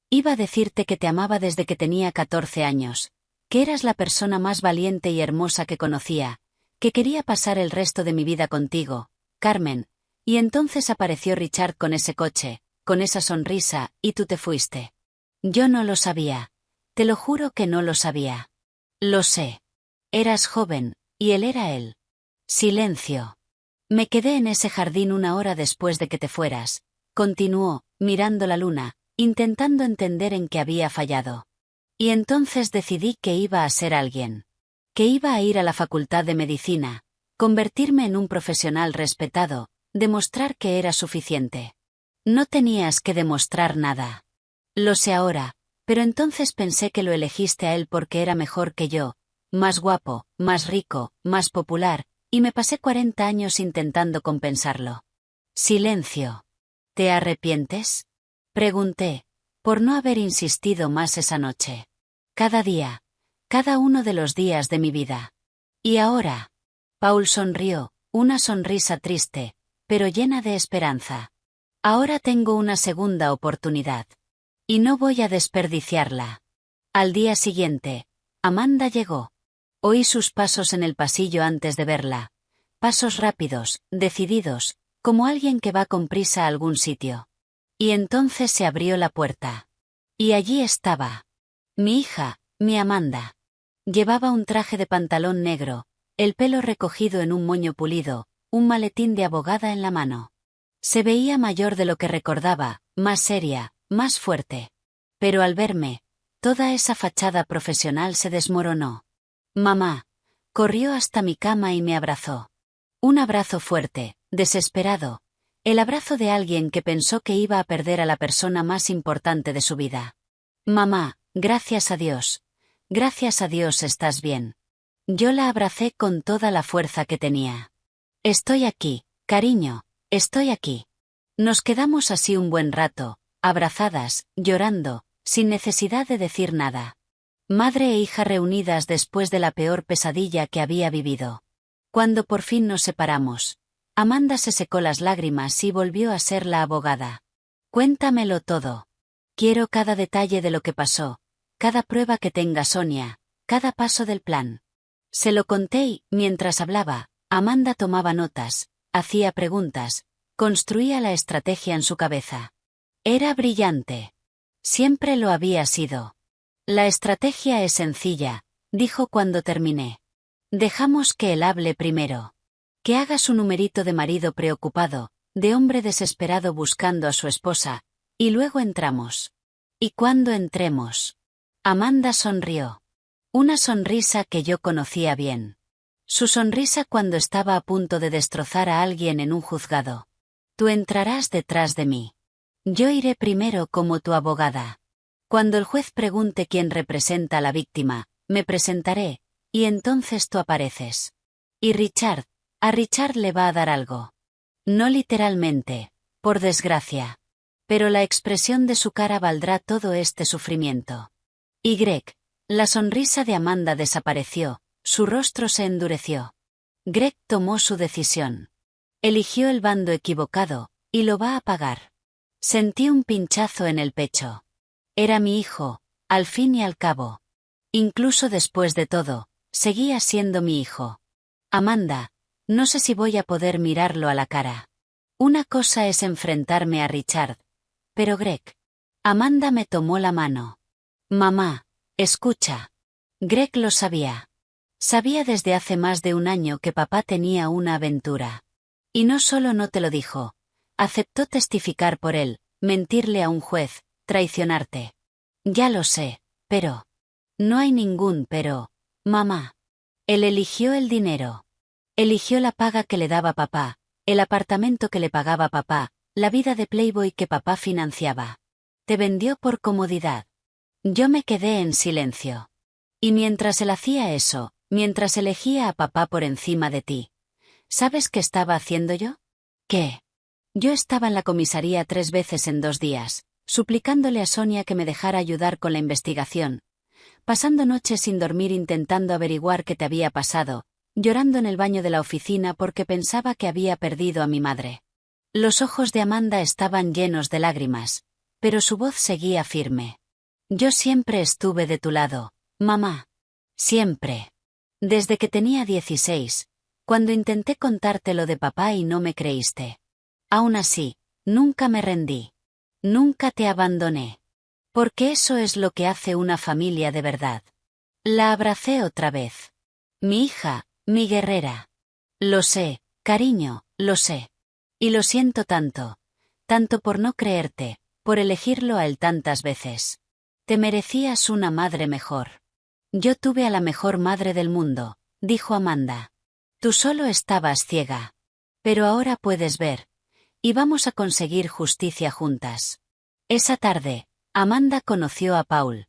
Iba a decirte que te amaba desde que tenía 14 años, que eras la persona más valiente y hermosa que conocía, que quería pasar el resto de mi vida contigo, Carmen, y entonces apareció Richard con ese coche, con esa sonrisa, y tú te fuiste. Yo no lo sabía. Te lo juro que no lo sabía. Lo sé. Eras joven, y él era él. Silencio. Me quedé en ese jardín 1 hora después de que te fueras, continuó, mirando la luna, intentando entender en qué había fallado. Y entonces decidí que iba a ser alguien. Que iba a ir a la facultad de medicina, convertirme en un profesional respetado, demostrar que era suficiente. No tenías que demostrar nada. Lo sé ahora, pero entonces pensé que lo elegiste a él porque era mejor que yo, más guapo, más rico, más popular, y me pasé 40 años intentando compensarlo. Silencio. ¿Te arrepientes? Pregunté, por no haber insistido más esa noche. Cada día, cada uno de los días de mi vida. ¿Y ahora? Paul sonrió, una sonrisa triste, pero llena de esperanza. Ahora tengo una segunda oportunidad. Y no voy a desperdiciarla. Al día siguiente, Amanda llegó. Oí sus pasos en el pasillo antes de verla. Pasos rápidos, decididos, como alguien que va con prisa a algún sitio. Y entonces se abrió la puerta. Y allí estaba. Mi hija, mi Amanda. Llevaba un traje de pantalón negro, el pelo recogido en un moño pulido, un maletín de abogada en la mano. Se veía mayor de lo que recordaba, más seria, más fuerte. Pero al verme, toda esa fachada profesional se desmoronó. Mamá, Corrió hasta mi cama y me abrazó. Un abrazo fuerte, desesperado. El abrazo de alguien que pensó que iba a perder a la persona más importante de su vida. Mamá, gracias a Dios. Gracias a Dios estás bien. Yo la abracé con toda la fuerza que tenía. Estoy aquí, cariño, estoy aquí. Nos quedamos así un buen rato, abrazadas, llorando, sin necesidad de decir nada. Madre e hija reunidas después de la peor pesadilla que había vivido. Cuando por fin nos separamos, Amanda se secó las lágrimas y volvió a ser la abogada. Cuéntamelo todo. Quiero cada detalle de lo que pasó, cada prueba que tenga Sonia, cada paso del plan. Se lo conté y, mientras hablaba, Amanda tomaba notas, hacía preguntas, construía la estrategia en su cabeza. Era brillante. Siempre lo había sido. La estrategia es sencilla, dijo cuando terminé. Dejamos que él hable primero. Que haga su numerito de marido preocupado, de hombre desesperado buscando a su esposa, y luego entramos. ¿Y cuándo entremos? Amanda sonrió. Una sonrisa que yo conocía bien. Su sonrisa cuando estaba a punto de destrozar a alguien en un juzgado. Tú entrarás detrás de mí. Yo iré primero como tu abogada. Cuando el juez pregunte quién representa a la víctima, me presentaré, y entonces tú apareces. Y a Richard le va a dar algo. No literalmente, por desgracia. Pero la expresión de su cara valdrá todo este sufrimiento. Y Greg, la sonrisa de Amanda desapareció, su rostro se endureció. Greg tomó su decisión. Eligió el bando equivocado, y lo va a pagar. Sentí un pinchazo en el pecho. Era mi hijo, al fin y al cabo. Incluso después de todo, seguía siendo mi hijo. Amanda, no sé si voy a poder mirarlo a la cara. Una cosa es enfrentarme a Richard. Pero Greg. Amanda me tomó la mano. Mamá, escucha. Greg lo sabía. Sabía desde hace más de un año que papá tenía una aventura. Y no solo no te lo dijo. Aceptó testificar por él, mentirle a un juez, traicionarte. Ya lo sé, pero... No hay ningún pero, mamá. Él eligió el dinero. Eligió la paga que le daba papá, el apartamento que le pagaba papá, la vida de Playboy que papá financiaba. Te vendió por comodidad. Yo me quedé en silencio. Y mientras él hacía eso, mientras elegía a papá por encima de ti, ¿sabes qué estaba haciendo yo? ¿Qué? Yo estaba en la comisaría 3 veces en 2 días, suplicándole a Sonia que me dejara ayudar con la investigación, pasando noches sin dormir intentando averiguar qué te había pasado, llorando en el baño de la oficina porque pensaba que había perdido a mi madre. Los ojos de Amanda estaban llenos de lágrimas, pero su voz seguía firme. Yo siempre estuve de tu lado, mamá. Siempre. Desde que tenía 16, cuando intenté contarte lo de papá y no me creíste. Aún así, nunca me rendí. Nunca te abandoné. Porque eso es lo que hace una familia de verdad. La abracé otra vez. Mi hija, mi guerrera. Lo sé, cariño, lo sé. Y lo siento tanto. Tanto por no creerte, por elegirlo a él tantas veces. Te merecías una madre mejor. Yo tuve a la mejor madre del mundo, dijo Amanda. Tú solo estabas ciega. Pero ahora puedes ver. Y vamos a conseguir justicia juntas. Esa tarde, Amanda conoció a Paul.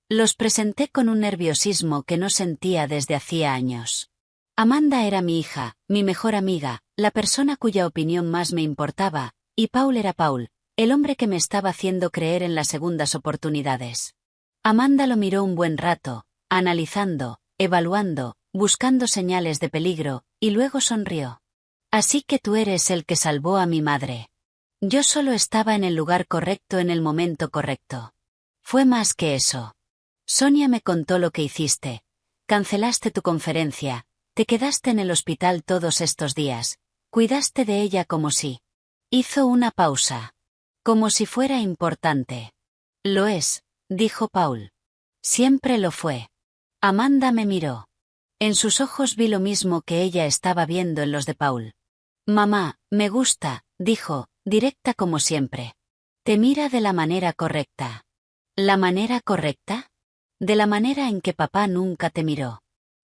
Los presenté con un nerviosismo que no sentía desde hacía años. Amanda era mi hija, mi mejor amiga, la persona cuya opinión más me importaba, y Paul era Paul, el hombre que me estaba haciendo creer en las segundas oportunidades. Amanda lo miró un buen rato, analizando, evaluando, buscando señales de peligro, y luego sonrió. Así que tú eres el que salvó a mi madre. Yo solo estaba en el lugar correcto en el momento correcto. Fue más que eso. Sonia me contó lo que hiciste. Cancelaste tu conferencia, te quedaste en el hospital todos estos días, cuidaste de ella como si... Hizo una pausa. Como si fuera importante. Lo es, dijo Paul. Siempre lo fue. Amanda me miró. En sus ojos vi lo mismo que ella estaba viendo en los de Paul. Mamá, me gusta, dijo, directa como siempre. Te mira de la manera correcta. ¿La manera correcta? De la manera en que papá nunca te miró.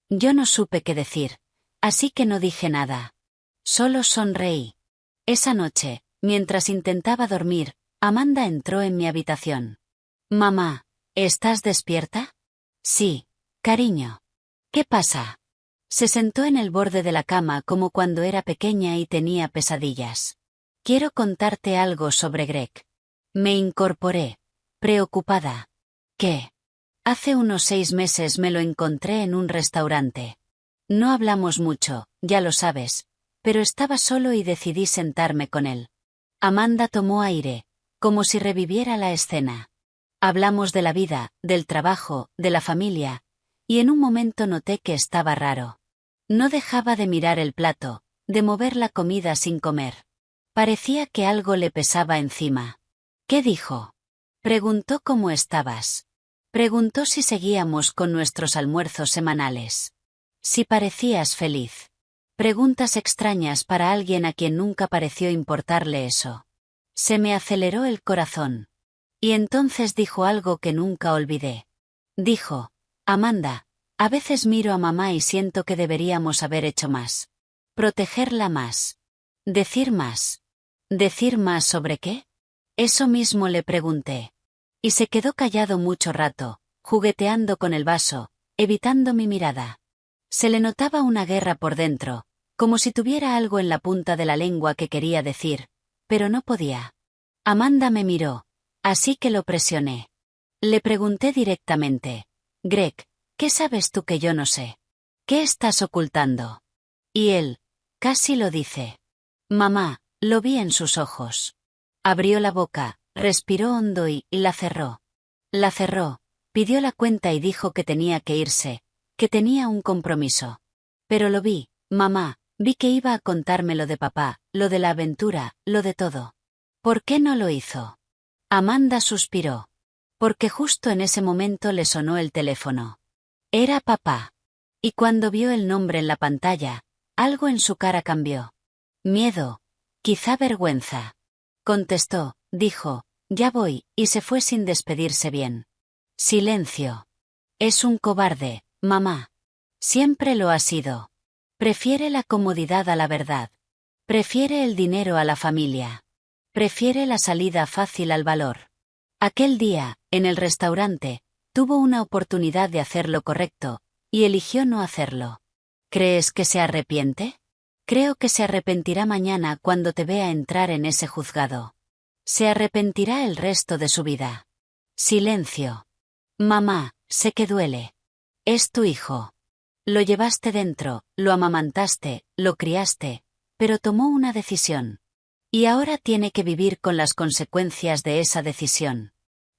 Yo no supe qué decir, así que no dije nada. Solo sonreí. Esa noche, mientras intentaba dormir, Amanda entró en mi habitación. Mamá, ¿estás despierta? Sí, cariño. ¿Qué pasa? Se sentó en el borde de la cama como cuando era pequeña y tenía pesadillas. Quiero contarte algo sobre Greg. Me incorporé, preocupada. ¿Qué? Hace unos 6 meses me lo encontré en un restaurante. No hablamos mucho, ya lo sabes, pero estaba solo y decidí sentarme con él. Amanda tomó aire, como si reviviera la escena. Hablamos de la vida, del trabajo, de la familia, y en un momento noté que estaba raro. No dejaba de mirar el plato, de mover la comida sin comer. Parecía que algo le pesaba encima. ¿Qué dijo? Preguntó cómo estabas. Preguntó si seguíamos con nuestros almuerzos semanales. Si parecías feliz. Preguntas extrañas para alguien a quien nunca pareció importarle eso. Se me aceleró el corazón. Y entonces dijo algo que nunca olvidé. Dijo, Amanda, a veces miro a mamá y siento que deberíamos haber hecho más. Protegerla más. Decir más. ¿Decir más sobre qué? Eso mismo le pregunté. Y se quedó callado mucho rato, jugueteando con el vaso, evitando mi mirada. Se le notaba una guerra por dentro, como si tuviera algo en la punta de la lengua que quería decir, pero no podía. Amanda me miró, así que lo presioné. Le pregunté directamente, Greg, ¿qué sabes tú que yo no sé? ¿Qué estás ocultando? Y él, casi lo dice. Mamá, lo vi en sus ojos. Abrió la boca, respiró hondo y la cerró. La cerró, pidió la cuenta y dijo que tenía que irse, que tenía un compromiso. Pero lo vi, mamá, vi que iba a contarme lo de papá, lo de la aventura, lo de todo. ¿Por qué no lo hizo? Amanda suspiró. Porque justo en ese momento le sonó el teléfono. Era papá. Y cuando vio el nombre en la pantalla, algo en su cara cambió. Miedo. Quizá vergüenza. Contestó, dijo, ya voy, y se fue sin despedirse bien. Silencio. Es un cobarde, mamá. Siempre lo ha sido. Prefiere la comodidad a la verdad. Prefiere el dinero a la familia. Prefiere la salida fácil al valor. Aquel día, en el restaurante, tuvo una oportunidad de hacer lo correcto, y eligió no hacerlo. ¿Crees que se arrepiente? Creo que se arrepentirá mañana cuando te vea entrar en ese juzgado. Se arrepentirá el resto de su vida. Silencio. Mamá, sé que duele. Es tu hijo. Lo llevaste dentro, lo amamantaste, lo criaste, pero tomó una decisión. Y ahora tiene que vivir con las consecuencias de esa decisión.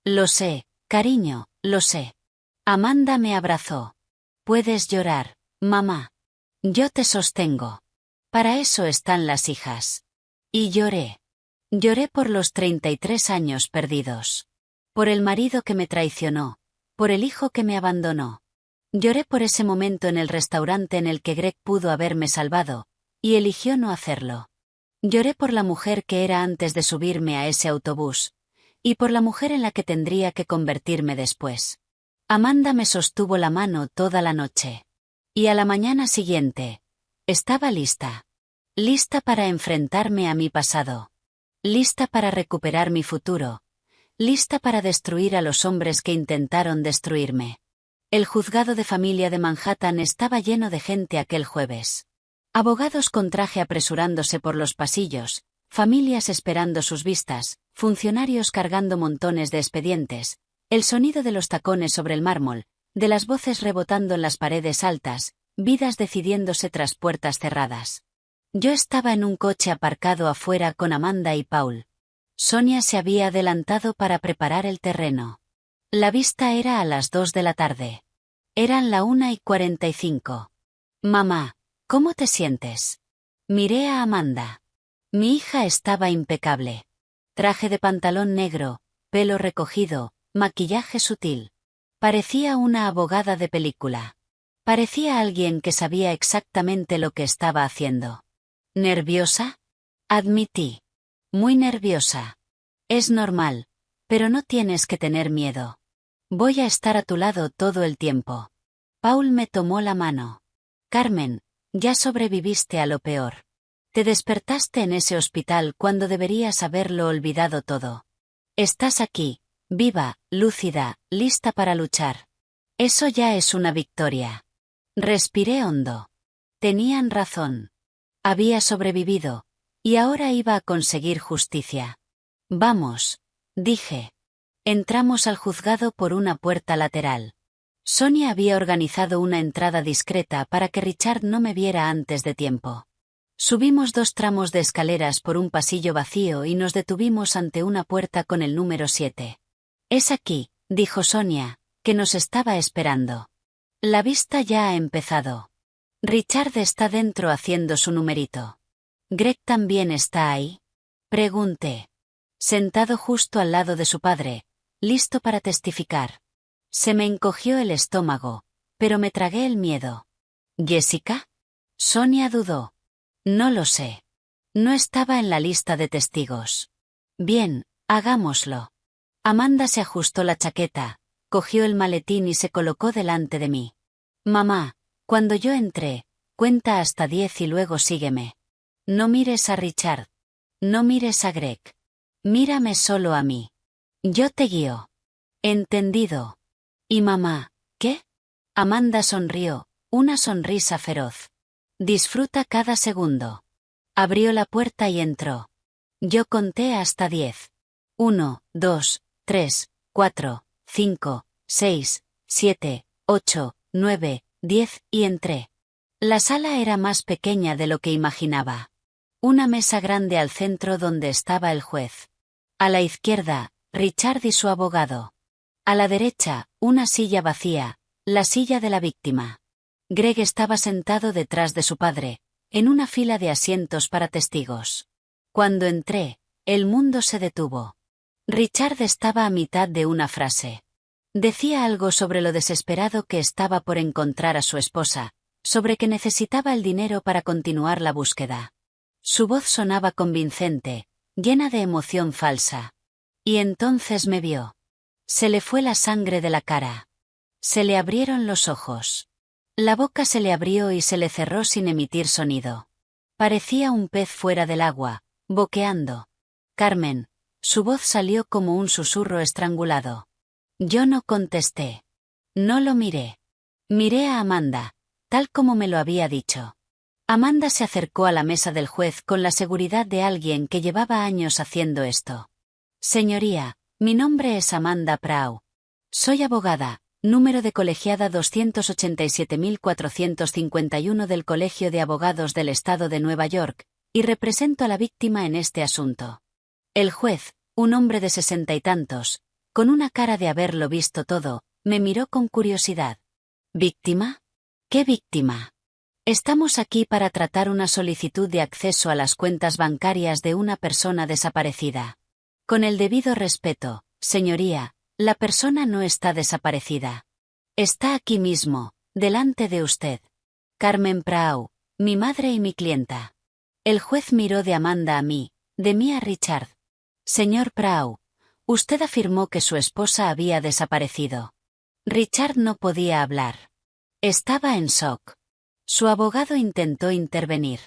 Lo sé, cariño, lo sé. Amanda me abrazó. Puedes llorar, mamá. Yo te sostengo. Para eso están las hijas. Y lloré. Lloré por los 33 años perdidos. Por el marido que me traicionó. Por el hijo que me abandonó. Lloré por ese momento en el restaurante en el que Greg pudo haberme salvado, y eligió no hacerlo. Lloré por la mujer que era antes de subirme a ese autobús, y por la mujer en la que tendría que convertirme después. Amanda me sostuvo la mano toda la noche. Y a la mañana siguiente, estaba lista. Lista para enfrentarme a mi pasado. Lista para recuperar mi futuro. Lista para destruir a los hombres que intentaron destruirme. El juzgado de familia de Manhattan estaba lleno de gente aquel jueves. Abogados con traje apresurándose por los pasillos, familias esperando sus vistas, funcionarios cargando montones de expedientes, el sonido de los tacones sobre el mármol, de las voces rebotando en las paredes altas, vidas decidiéndose tras puertas cerradas. Yo estaba en un coche aparcado afuera con Amanda y Paul. Sonia se había adelantado para preparar el terreno. La vista era a las 2 de la tarde. Eran la 1:45. Mamá, ¿cómo te sientes? Miré a Amanda. Mi hija estaba impecable. Traje de pantalón negro, pelo recogido, maquillaje sutil. Parecía una abogada de película. Parecía alguien que sabía exactamente lo que estaba haciendo. ¿Nerviosa? Admití. Muy nerviosa. Es normal, pero no tienes que tener miedo. Voy a estar a tu lado todo el tiempo. Paul me tomó la mano. Carmen, ya sobreviviste a lo peor. Te despertaste en ese hospital cuando deberías haberlo olvidado todo. Estás aquí, viva, lúcida, lista para luchar. Eso ya es una victoria. Respiré hondo. Tenían razón. Había sobrevivido, y ahora iba a conseguir justicia. Vamos, dije. Entramos al juzgado por una puerta lateral. Sonia había organizado una entrada discreta para que Richard no me viera antes de tiempo. Subimos 2 tramos de escaleras por un pasillo vacío y nos detuvimos ante una puerta con el número 7. Es aquí, dijo Sonia, que nos estaba esperando. La vista ya ha empezado. Richard está dentro haciendo su numerito. ¿Greg también está ahí? Pregunté. Sentado justo al lado de su padre, listo para testificar. Se me encogió el estómago, pero me tragué el miedo. ¿Jessica? Sonia dudó. No lo sé. No estaba en la lista de testigos. Bien, hagámoslo. Amanda se ajustó la chaqueta, cogió el maletín y se colocó delante de mí. Mamá, cuando yo entré, cuenta hasta 10 y luego sígueme. No mires a Richard. No mires a Greg. Mírame solo a mí. Yo te guío. Entendido. ¿Y mamá, qué? Amanda sonrió, una sonrisa feroz. Disfruta cada segundo. Abrió la puerta y entró. Yo conté hasta 10. 1, 2, 3, 4, 5, 6, 7, 8, 9, 10 y entré. La sala era más pequeña de lo que imaginaba. Una mesa grande al centro donde estaba el juez. A la izquierda, Richard y su abogado. A la derecha, una silla vacía, la silla de la víctima. Greg estaba sentado detrás de su padre, en una fila de asientos para testigos. Cuando entré, el mundo se detuvo. Richard estaba a mitad de una frase. Decía algo sobre lo desesperado que estaba por encontrar a su esposa, sobre que necesitaba el dinero para continuar la búsqueda. Su voz sonaba convincente, llena de emoción falsa. Y entonces me vio. Se le fue la sangre de la cara. Se le abrieron los ojos. La boca se le abrió y se le cerró sin emitir sonido. Parecía un pez fuera del agua, boqueando. Carmen, su voz salió como un susurro estrangulado. Yo no contesté. No lo miré. Miré a Amanda, tal como me lo había dicho. Amanda se acercó a la mesa del juez con la seguridad de alguien que llevaba años haciendo esto. Señoría, mi nombre es Amanda Prau. Soy abogada. Número de colegiada 287.451 del Colegio de Abogados del Estado de Nueva York, y represento a la víctima en este asunto. El juez, un hombre de 60 y tantos, con una cara de haberlo visto todo, me miró con curiosidad. ¿Víctima? ¿Qué víctima? Estamos aquí para tratar una solicitud de acceso a las cuentas bancarias de una persona desaparecida. Con el debido respeto, señoría, la persona no está desaparecida. Está aquí mismo, delante de usted. Carmen Prau, mi madre y mi clienta. El juez miró de Amanda a mí, de mí a Richard. Señor Prau, usted afirmó que su esposa había desaparecido. Richard no podía hablar. Estaba en shock. Su abogado intentó intervenir.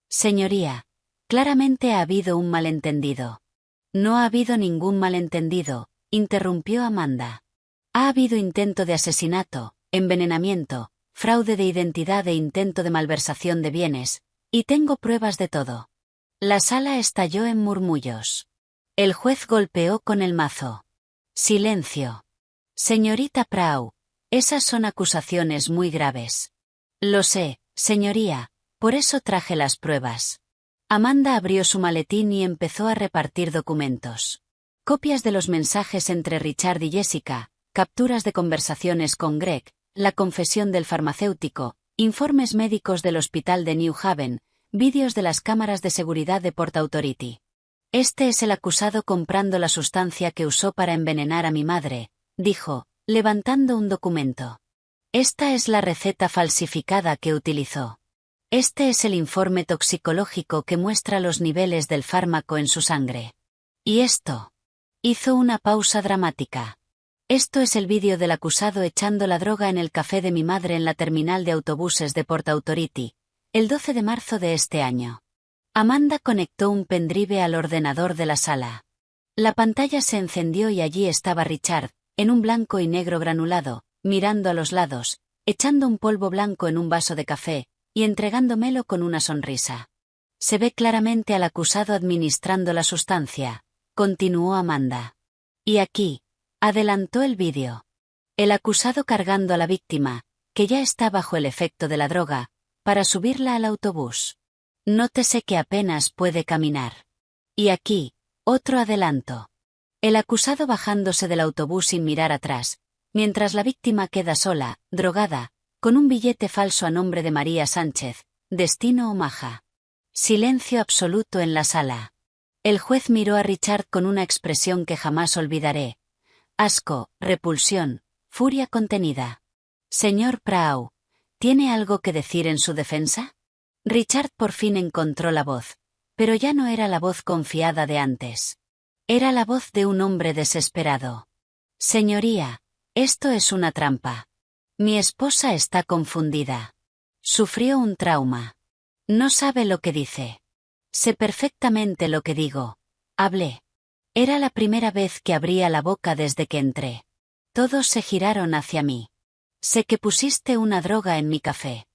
Señoría, claramente ha habido un malentendido. No ha habido ningún malentendido, interrumpió Amanda. Ha habido intento de asesinato, envenenamiento, fraude de identidad e intento de malversación de bienes, y tengo pruebas de todo. La sala estalló en murmullos. El juez golpeó con el mazo. Silencio. Señorita Prau, esas son acusaciones muy graves. Lo sé, señoría, por eso traje las pruebas. Amanda abrió su maletín y empezó a repartir documentos. Copias de los mensajes entre Richard y Jessica, capturas de conversaciones con Greg, la confesión del farmacéutico, informes médicos del hospital de New Haven, vídeos de las cámaras de seguridad de Port Authority. Este es el acusado comprando la sustancia que usó para envenenar a mi madre, dijo, levantando un documento. Esta es la receta falsificada que utilizó. Este es el informe toxicológico que muestra los niveles del fármaco en su sangre. Y esto. Hizo una pausa dramática. Esto es el vídeo del acusado echando la droga en el café de mi madre en la terminal de autobuses de Port Authority, el 12 de marzo de este año. Amanda conectó un pendrive al ordenador de la sala. La pantalla se encendió y allí estaba Richard, en un blanco y negro granulado, mirando a los lados, echando un polvo blanco en un vaso de café, y entregándomelo con una sonrisa. Se ve claramente al acusado administrando la sustancia, continuó Amanda. Y aquí, adelantó el vídeo. El acusado cargando a la víctima, que ya está bajo el efecto de la droga, para subirla al autobús. Nótese que apenas puede caminar. Y aquí, otro adelanto. El acusado bajándose del autobús sin mirar atrás, mientras la víctima queda sola, drogada, con un billete falso a nombre de María Sánchez, destino Omaha. Silencio absoluto en la sala. El juez miró a Richard con una expresión que jamás olvidaré. Asco, repulsión, furia contenida. Señor Prau, ¿tiene algo que decir en su defensa? Richard por fin encontró la voz, pero ya no era la voz confiada de antes. Era la voz de un hombre desesperado. Señoría, esto es una trampa. Mi esposa está confundida. Sufrió un trauma. No sabe lo que dice. Sé perfectamente lo que digo. Hablé. Era la primera vez que abría la boca desde que entré. Todos se giraron hacia mí. Sé que pusiste una droga en mi café.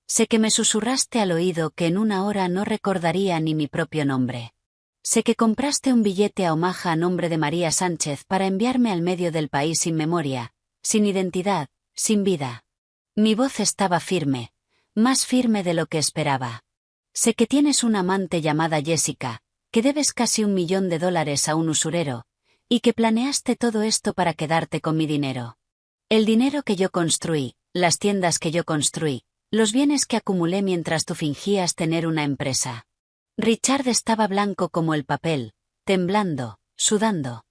Sé que me susurraste al oído que en una hora no recordaría ni mi propio nombre. Sé que compraste un billete a Omaha a nombre de María Sánchez para enviarme al medio del país sin memoria, sin identidad, sin vida. Mi voz estaba firme, más firme de lo que esperaba. Sé que tienes una amante llamada Jessica, que debes casi $1.000.000 a un usurero, y que planeaste todo esto para quedarte con mi dinero. El dinero que yo construí, las tiendas que yo construí, los bienes que acumulé mientras tú fingías tener una empresa. Richard estaba blanco como el papel, temblando, sudando.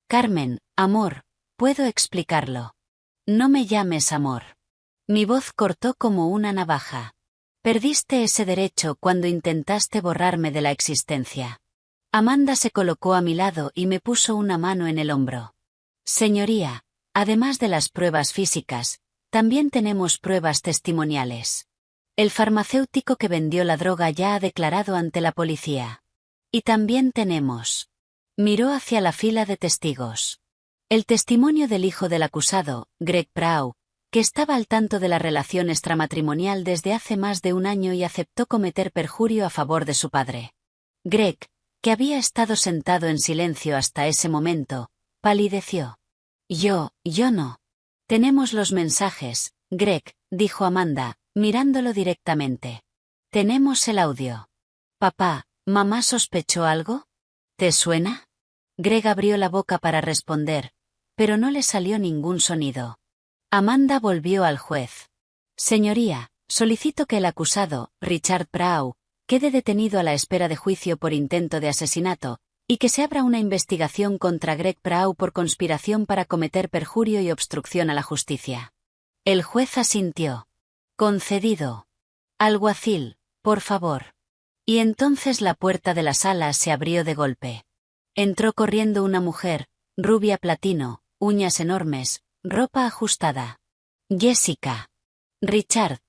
Carmen, amor, puedo explicarlo. No me llames amor. Mi voz cortó como una navaja. Perdiste ese derecho cuando intentaste borrarme de la existencia. Amanda se colocó a mi lado y me puso una mano en el hombro. Señoría, además de las pruebas físicas, también tenemos pruebas testimoniales. El farmacéutico que vendió la droga ya ha declarado ante la policía. Y también tenemos. Miró hacia la fila de testigos. El testimonio del hijo del acusado, Greg Prau, que estaba al tanto de la relación extramatrimonial desde hace más de un año y aceptó cometer perjurio a favor de su padre. Greg, que había estado sentado en silencio hasta ese momento, palideció. Yo no. Tenemos los mensajes, Greg, dijo Amanda, mirándolo directamente. Tenemos el audio. Papá, ¿mamá sospechó algo? ¿Te suena? Greg abrió la boca para responder, pero no le salió ningún sonido. Amanda volvió al juez. Señoría, solicito que el acusado, Richard Prau, quede detenido a la espera de juicio por intento de asesinato, y que se abra una investigación contra Greg Prau por conspiración para cometer perjurio y obstrucción a la justicia. El juez asintió. Concedido. Alguacil, por favor. Y entonces la puerta de la sala se abrió de golpe. Entró corriendo una mujer, rubia platino, uñas enormes, ropa ajustada. Jessica. Richard,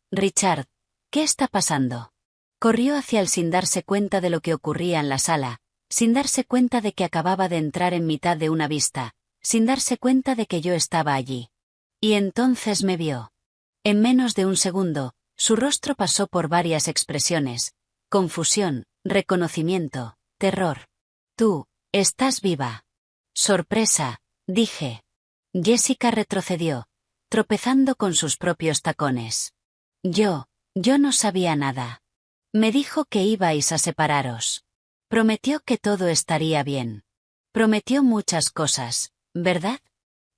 ¿qué está pasando? Corrió hacia él sin darse cuenta de lo que ocurría en la sala, sin darse cuenta de que acababa de entrar en mitad de una vista, sin darse cuenta de que yo estaba allí. Y entonces me vio. En menos de un segundo, su rostro pasó por varias expresiones: confusión, reconocimiento, terror. Tú, estás viva. Sorpresa, dije. Jessica retrocedió, tropezando con sus propios tacones. Yo no sabía nada. Me dijo que ibais a separaros. Prometió que todo estaría bien. Prometió muchas cosas, ¿verdad?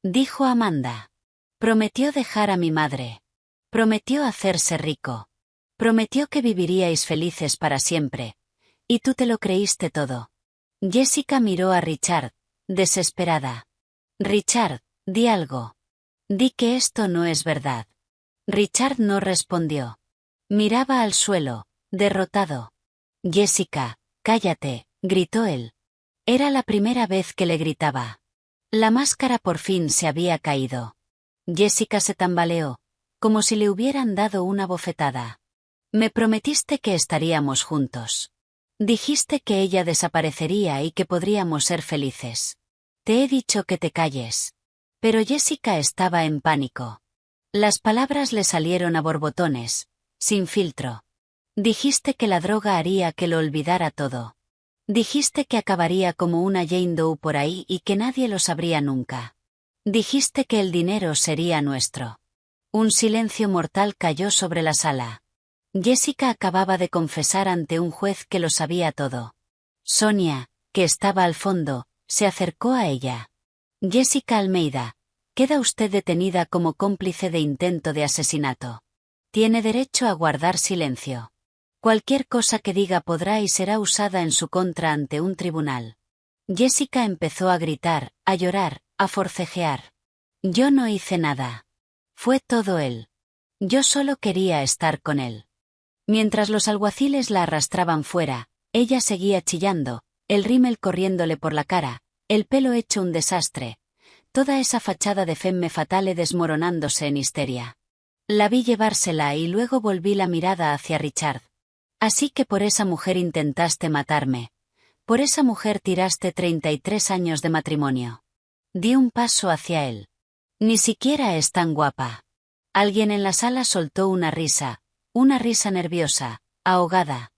Dijo Amanda. Prometió dejar a mi madre. Prometió hacerse rico. Prometió que viviríais felices para siempre. Y tú te lo creíste todo. Jessica miró a Richard, desesperada. Richard, di algo. Di que esto no es verdad. Richard no respondió. Miraba al suelo, derrotado. Jessica, cállate, gritó él. Era la primera vez que le gritaba. La máscara por fin se había caído. Jessica se tambaleó, como si le hubieran dado una bofetada. Me prometiste que estaríamos juntos. Dijiste que ella desaparecería y que podríamos ser felices. Te he dicho que te calles. Pero Jessica estaba en pánico. Las palabras le salieron a borbotones, sin filtro. Dijiste que la droga haría que lo olvidara todo. Dijiste que acabaría como una Jane Doe por ahí y que nadie lo sabría nunca. Dijiste que el dinero sería nuestro. Un silencio mortal cayó sobre la sala. Jessica acababa de confesar ante un juez que lo sabía todo. Sonia, que estaba al fondo, se acercó a ella. Jessica Almeida, queda usted detenida como cómplice de intento de asesinato. Tiene derecho a guardar silencio. Cualquier cosa que diga podrá y será usada en su contra ante un tribunal. Jessica empezó a gritar, a llorar, a forcejear. Yo no hice nada. Fue todo él. Yo solo quería estar con él. Mientras los alguaciles la arrastraban fuera, ella seguía chillando, el rímel corriéndole por la cara, el pelo hecho un desastre, toda esa fachada de femme fatale desmoronándose en histeria. La vi llevársela y luego volví la mirada hacia Richard. Así que por esa mujer intentaste matarme. Por esa mujer tiraste 33 años de matrimonio. Di un paso hacia él. Ni siquiera es tan guapa. Alguien en la sala soltó una risa nerviosa, ahogada.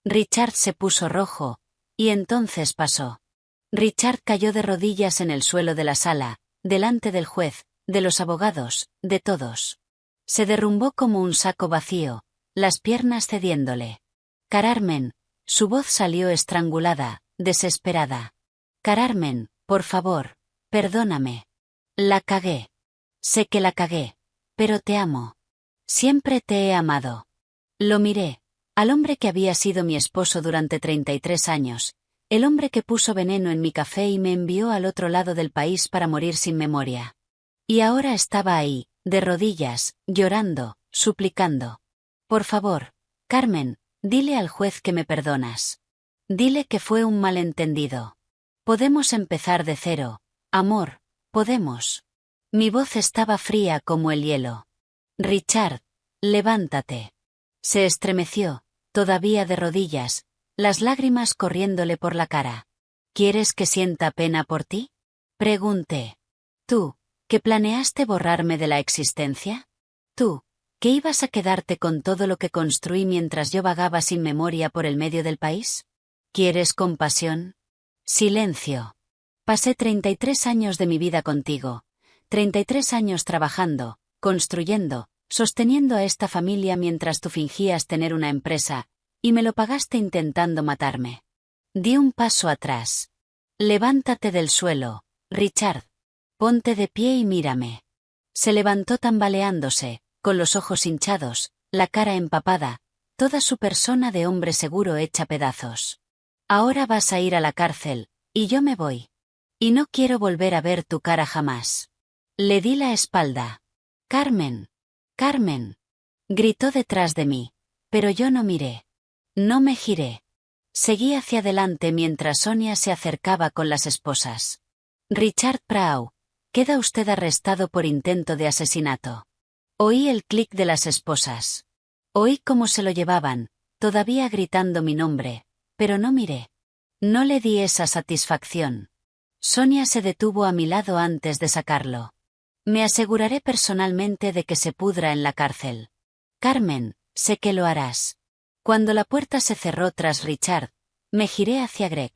Richard se puso rojo, y entonces pasó. Richard cayó de rodillas en el suelo de la sala, delante del juez, de los abogados, de todos. Se derrumbó como un saco vacío, las piernas cediéndole. Carmen, su voz salió estrangulada, desesperada. Carmen, por favor, perdóname. La cagué. Sé que la cagué, pero te amo. Siempre te he amado. Lo miré, al hombre que había sido mi esposo durante 33 años, el hombre que puso veneno en mi café y me envió al otro lado del país para morir sin memoria. Y ahora estaba ahí, de rodillas, llorando, suplicando. Por favor, Carmen, dile al juez que me perdonas. Dile que fue un malentendido. Podemos empezar de cero, amor, podemos. Mi voz estaba fría como el hielo. Richard, levántate. Se estremeció, todavía de rodillas, las lágrimas corriéndole por la cara. ¿Quieres que sienta pena por ti? Pregunté. Tú, que planeaste borrarme de la existencia. Tú, que ibas a quedarte con todo lo que construí mientras yo vagaba sin memoria por el medio del país. ¿Quieres compasión? Silencio. Pasé 33 años de mi vida contigo. 33 años trabajando, construyendo, sosteniendo a esta familia mientras tú fingías tener una empresa, y me lo pagaste intentando matarme. Di un paso atrás. Levántate del suelo, Richard. Ponte de pie y mírame. Se levantó tambaleándose, con los ojos hinchados, la cara empapada, toda su persona de hombre seguro hecha pedazos. Ahora vas a ir a la cárcel, y yo me voy. Y no quiero volver a ver tu cara jamás. Le di la espalda. Carmen. Carmen. Gritó detrás de mí, pero yo no miré. No me giré. Seguí hacia adelante mientras Sonia se acercaba con las esposas. Richard Prau, queda usted arrestado por intento de asesinato. Oí el clic de las esposas. Oí cómo se lo llevaban, todavía gritando mi nombre, pero no miré. No le di esa satisfacción. Sonia se detuvo a mi lado antes de sacarlo. Me aseguraré personalmente de que se pudra en la cárcel. Carmen, sé que lo harás. Cuando la puerta se cerró tras Richard, me giré hacia Greg.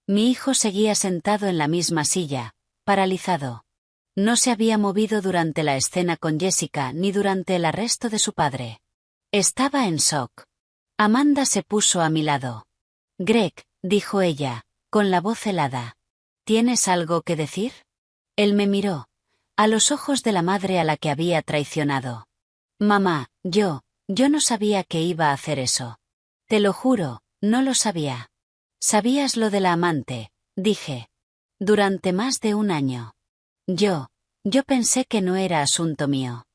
Mi hijo seguía sentado en la misma silla, paralizado. No se había movido durante la escena con Jessica ni durante el arresto de su padre. Estaba en shock. Amanda se puso a mi lado. Greg, dijo ella, con la voz helada. ¿Tienes algo que decir? Él me miró. A los ojos de la madre a la que había traicionado. Mamá, yo no sabía que iba a hacer eso. Te lo juro, no lo sabía. Sabías lo de la amante, dije. Durante más de un año. Yo pensé que no era asunto mío.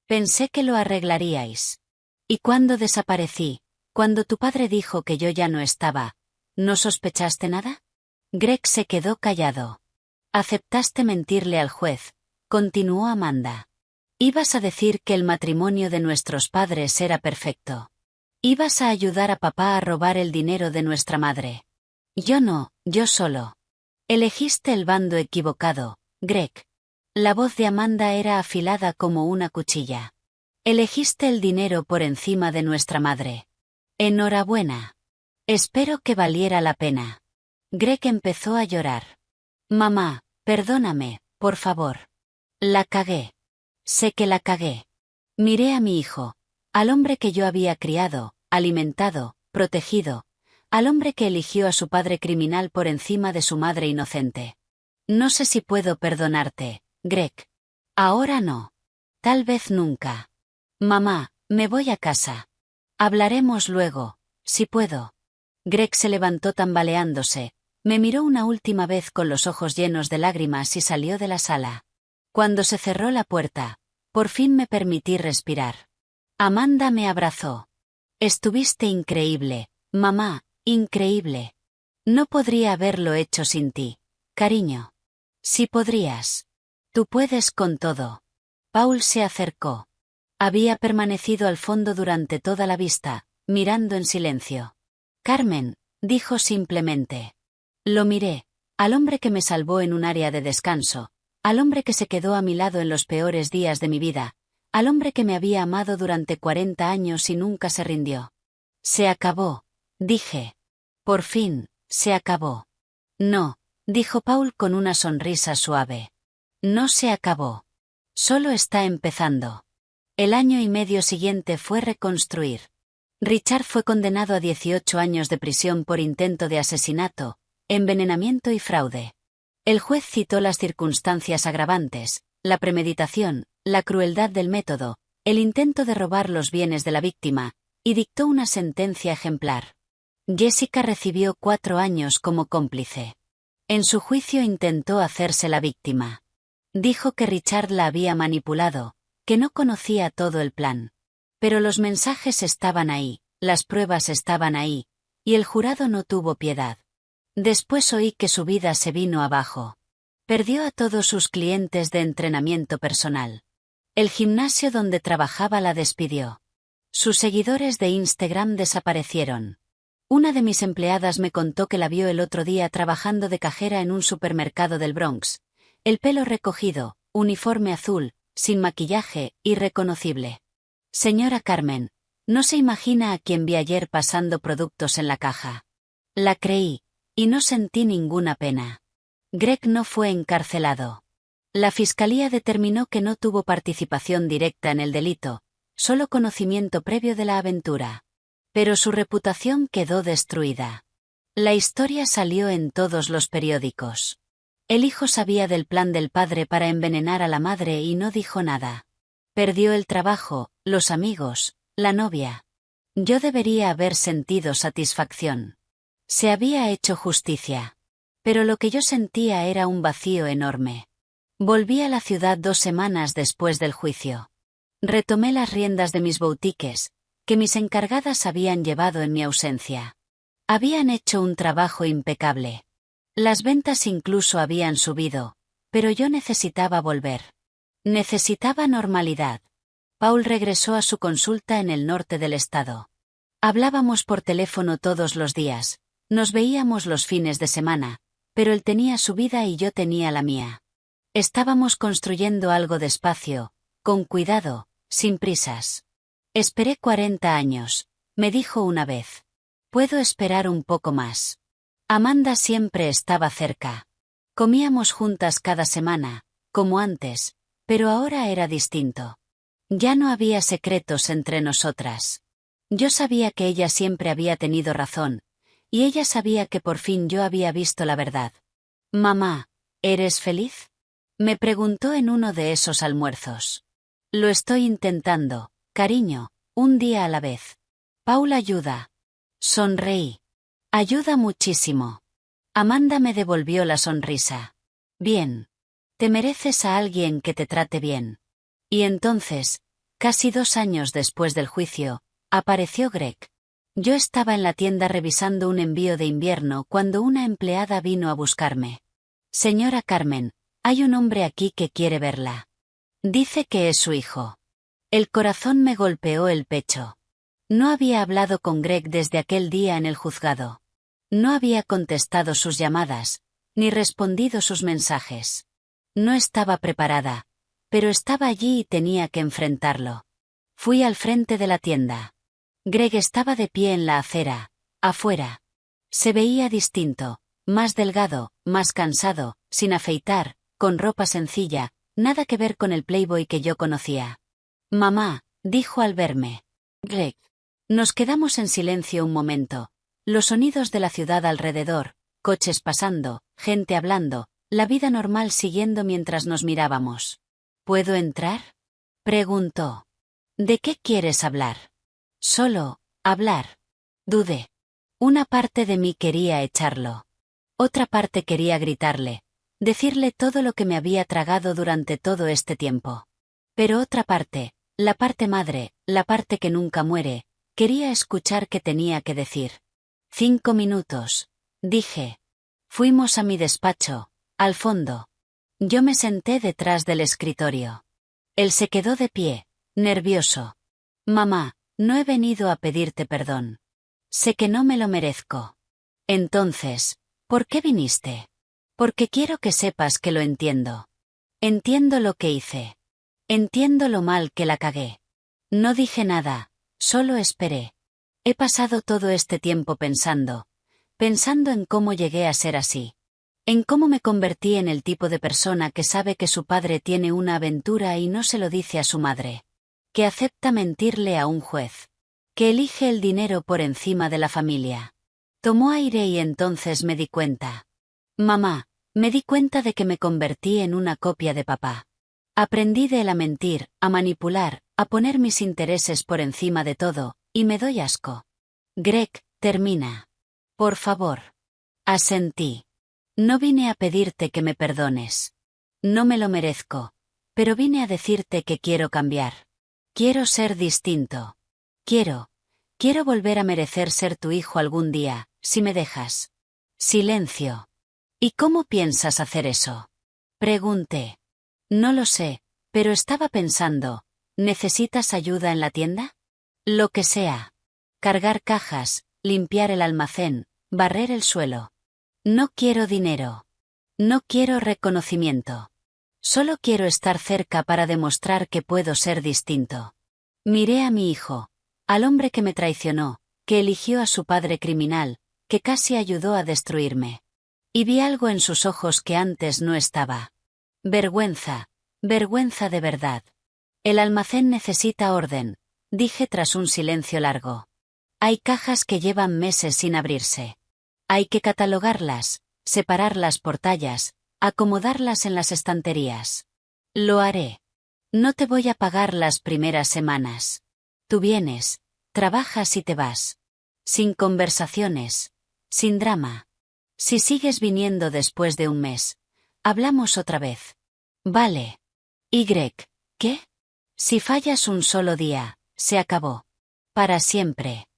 Pensé que lo arreglaríais. Y cuando desaparecí, cuando tu padre dijo que yo ya no estaba, ¿no sospechaste nada? Greg se quedó callado. Aceptaste mentirle al juez, continuó Amanda. Ibas a decir que el matrimonio de nuestros padres era perfecto. Ibas a ayudar a papá a robar el dinero de nuestra madre. Yo no, yo solo. Elegiste el bando equivocado, Greg. La voz de Amanda era afilada como una cuchilla. Elegiste el dinero por encima de nuestra madre. Enhorabuena. Espero que valiera la pena. Greg empezó a llorar. Mamá, perdóname, por favor. La cagué. Sé que la cagué. Miré a mi hijo, al hombre que yo había criado, alimentado, protegido, al hombre que eligió a su padre criminal por encima de su madre inocente. No sé si puedo perdonarte, Greg. Ahora no. Tal vez nunca. Mamá, me voy a casa. Hablaremos luego, si puedo. Greg se levantó tambaleándose, me miró una última vez con los ojos llenos de lágrimas y salió de la sala. Cuando se cerró la puerta, por fin me permití respirar. Amanda me abrazó. Estuviste increíble, mamá, increíble. No podría haberlo hecho sin ti, cariño. Sí podrías. Tú puedes con todo. Paul se acercó. Había permanecido al fondo durante toda la vista, mirando en silencio. Carmen, dijo simplemente. Lo miré, al hombre que me salvó en un área de descanso, al hombre que se quedó a mi lado en los peores días de mi vida, al hombre que me había amado durante 40 años y nunca se rindió. Se acabó, dije. Por fin, se acabó. No, dijo Paul con una sonrisa suave. No se acabó. Solo está empezando. El año y medio siguiente fue reconstruir. Richard fue condenado a 18 años de prisión por intento de asesinato, envenenamiento y fraude. El juez citó las circunstancias agravantes, la premeditación, la crueldad del método, el intento de robar los bienes de la víctima, y dictó una sentencia ejemplar. Jessica recibió 4 años como cómplice. En su juicio intentó hacerse la víctima. Dijo que Richard la había manipulado, que no conocía todo el plan. Pero los mensajes estaban ahí, las pruebas estaban ahí, y el jurado no tuvo piedad. Después oí que su vida se vino abajo. Perdió a todos sus clientes de entrenamiento personal. El gimnasio donde trabajaba la despidió. Sus seguidores de Instagram desaparecieron. Una de mis empleadas me contó que la vio el otro día trabajando de cajera en un supermercado del Bronx. El pelo recogido, uniforme azul, sin maquillaje, irreconocible. Señora Carmen, no se imagina a quien vi ayer pasando productos en la caja. La creí, y no sentí ninguna pena. Greg no fue encarcelado. La fiscalía determinó que no tuvo participación directa en el delito, solo conocimiento previo de la aventura. Pero su reputación quedó destruida. La historia salió en todos los periódicos. El hijo sabía del plan del padre para envenenar a la madre y no dijo nada. Perdió el trabajo, los amigos, la novia. Yo debería haber sentido satisfacción. Se había hecho justicia. Pero lo que yo sentía era un vacío enorme. Volví a la ciudad 2 semanas después del juicio. Retomé las riendas de mis boutiques, que mis encargadas habían llevado en mi ausencia. Habían hecho un trabajo impecable. Las ventas incluso habían subido, pero yo necesitaba volver. Necesitaba normalidad. Paul regresó a su consulta en el norte del estado. Hablábamos por teléfono todos los días, nos veíamos los fines de semana, pero él tenía su vida y yo tenía la mía. Estábamos construyendo algo despacio, con cuidado, sin prisas. Esperé 40 años, me dijo una vez. Puedo esperar un poco más. Amanda siempre estaba cerca. Comíamos juntas cada semana, como antes, pero ahora era distinto. Ya no había secretos entre nosotras. Yo sabía que ella siempre había tenido razón, y ella sabía que por fin yo había visto la verdad. Mamá, ¿eres feliz? Me preguntó en uno de esos almuerzos. Lo estoy intentando, cariño, un día a la vez. Paul ayuda. Sonreí. Ayuda muchísimo. Amanda me devolvió la sonrisa. Bien. Te mereces a alguien que te trate bien. Y entonces, casi 2 años después del juicio, apareció Greg. Yo estaba en la tienda revisando un envío de invierno cuando una empleada vino a buscarme. Señora Carmen, hay un hombre aquí que quiere verla. Dice que es su hijo. El corazón me golpeó el pecho. No había hablado con Greg desde aquel día en el juzgado. No había contestado sus llamadas, ni respondido sus mensajes. No estaba preparada, pero estaba allí y tenía que enfrentarlo. Fui al frente de la tienda. Greg estaba de pie en la acera, afuera. Se veía distinto, más delgado, más cansado, sin afeitar, con ropa sencilla, nada que ver con el playboy que yo conocía. Mamá, dijo al verme. Greg. Nos quedamos en silencio un momento. Los sonidos de la ciudad alrededor, coches pasando, gente hablando, la vida normal siguiendo mientras nos mirábamos. ¿Puedo entrar? Preguntó. ¿De qué quieres hablar? Solo, hablar. Dudé. Una parte de mí quería echarlo. Otra parte quería gritarle, decirle todo lo que me había tragado durante todo este tiempo. Pero otra parte, la parte madre, la parte que nunca muere, quería escuchar qué tenía que decir. 5 minutos, dije. Fuimos a mi despacho, al fondo. Yo me senté detrás del escritorio. Él se quedó de pie, nervioso. Mamá, no he venido a pedirte perdón. Sé que no me lo merezco. Entonces, ¿por qué viniste? Porque quiero que sepas que lo entiendo. Entiendo lo que hice. Entiendo lo mal que la cagué. No dije nada, solo esperé. He pasado todo este tiempo pensando en cómo llegué a ser así. En cómo me convertí en el tipo de persona que sabe que su padre tiene una aventura y no se lo dice a su madre. Que acepta mentirle a un juez. Que elige el dinero por encima de la familia. Tomó aire y entonces me di cuenta. Mamá, me di cuenta de que me convertí en una copia de papá. Aprendí de él a mentir, a manipular, a poner mis intereses por encima de todo, y me doy asco. Greg, termina. Por favor. Asentí. No vine a pedirte que me perdones. No me lo merezco. Pero vine a decirte que quiero cambiar. Quiero ser distinto. Quiero volver a merecer ser tu hijo algún día, si me dejas. Silencio. ¿Y cómo piensas hacer eso? Pregunté. No lo sé, pero estaba pensando, ¿necesitas ayuda en la tienda? Lo que sea. Cargar cajas, limpiar el almacén, barrer el suelo. No quiero dinero. No quiero reconocimiento. Solo quiero estar cerca para demostrar que puedo ser distinto. Miré a mi hijo, al hombre que me traicionó, que eligió a su padre criminal, que casi ayudó a destruirme. Y vi algo en sus ojos que antes no estaba. Vergüenza, vergüenza de verdad. El almacén necesita orden, dije tras un silencio largo. Hay cajas que llevan meses sin abrirse. Hay que catalogarlas, separarlas por tallas, acomodarlas en las estanterías. Lo haré. No te voy a pagar las primeras semanas. Tú vienes, trabajas y te vas. Sin conversaciones, sin drama. Si sigues viniendo después de un mes, hablamos otra vez. Vale. Y, ¿qué? Si fallas un solo día, se acabó. Para siempre.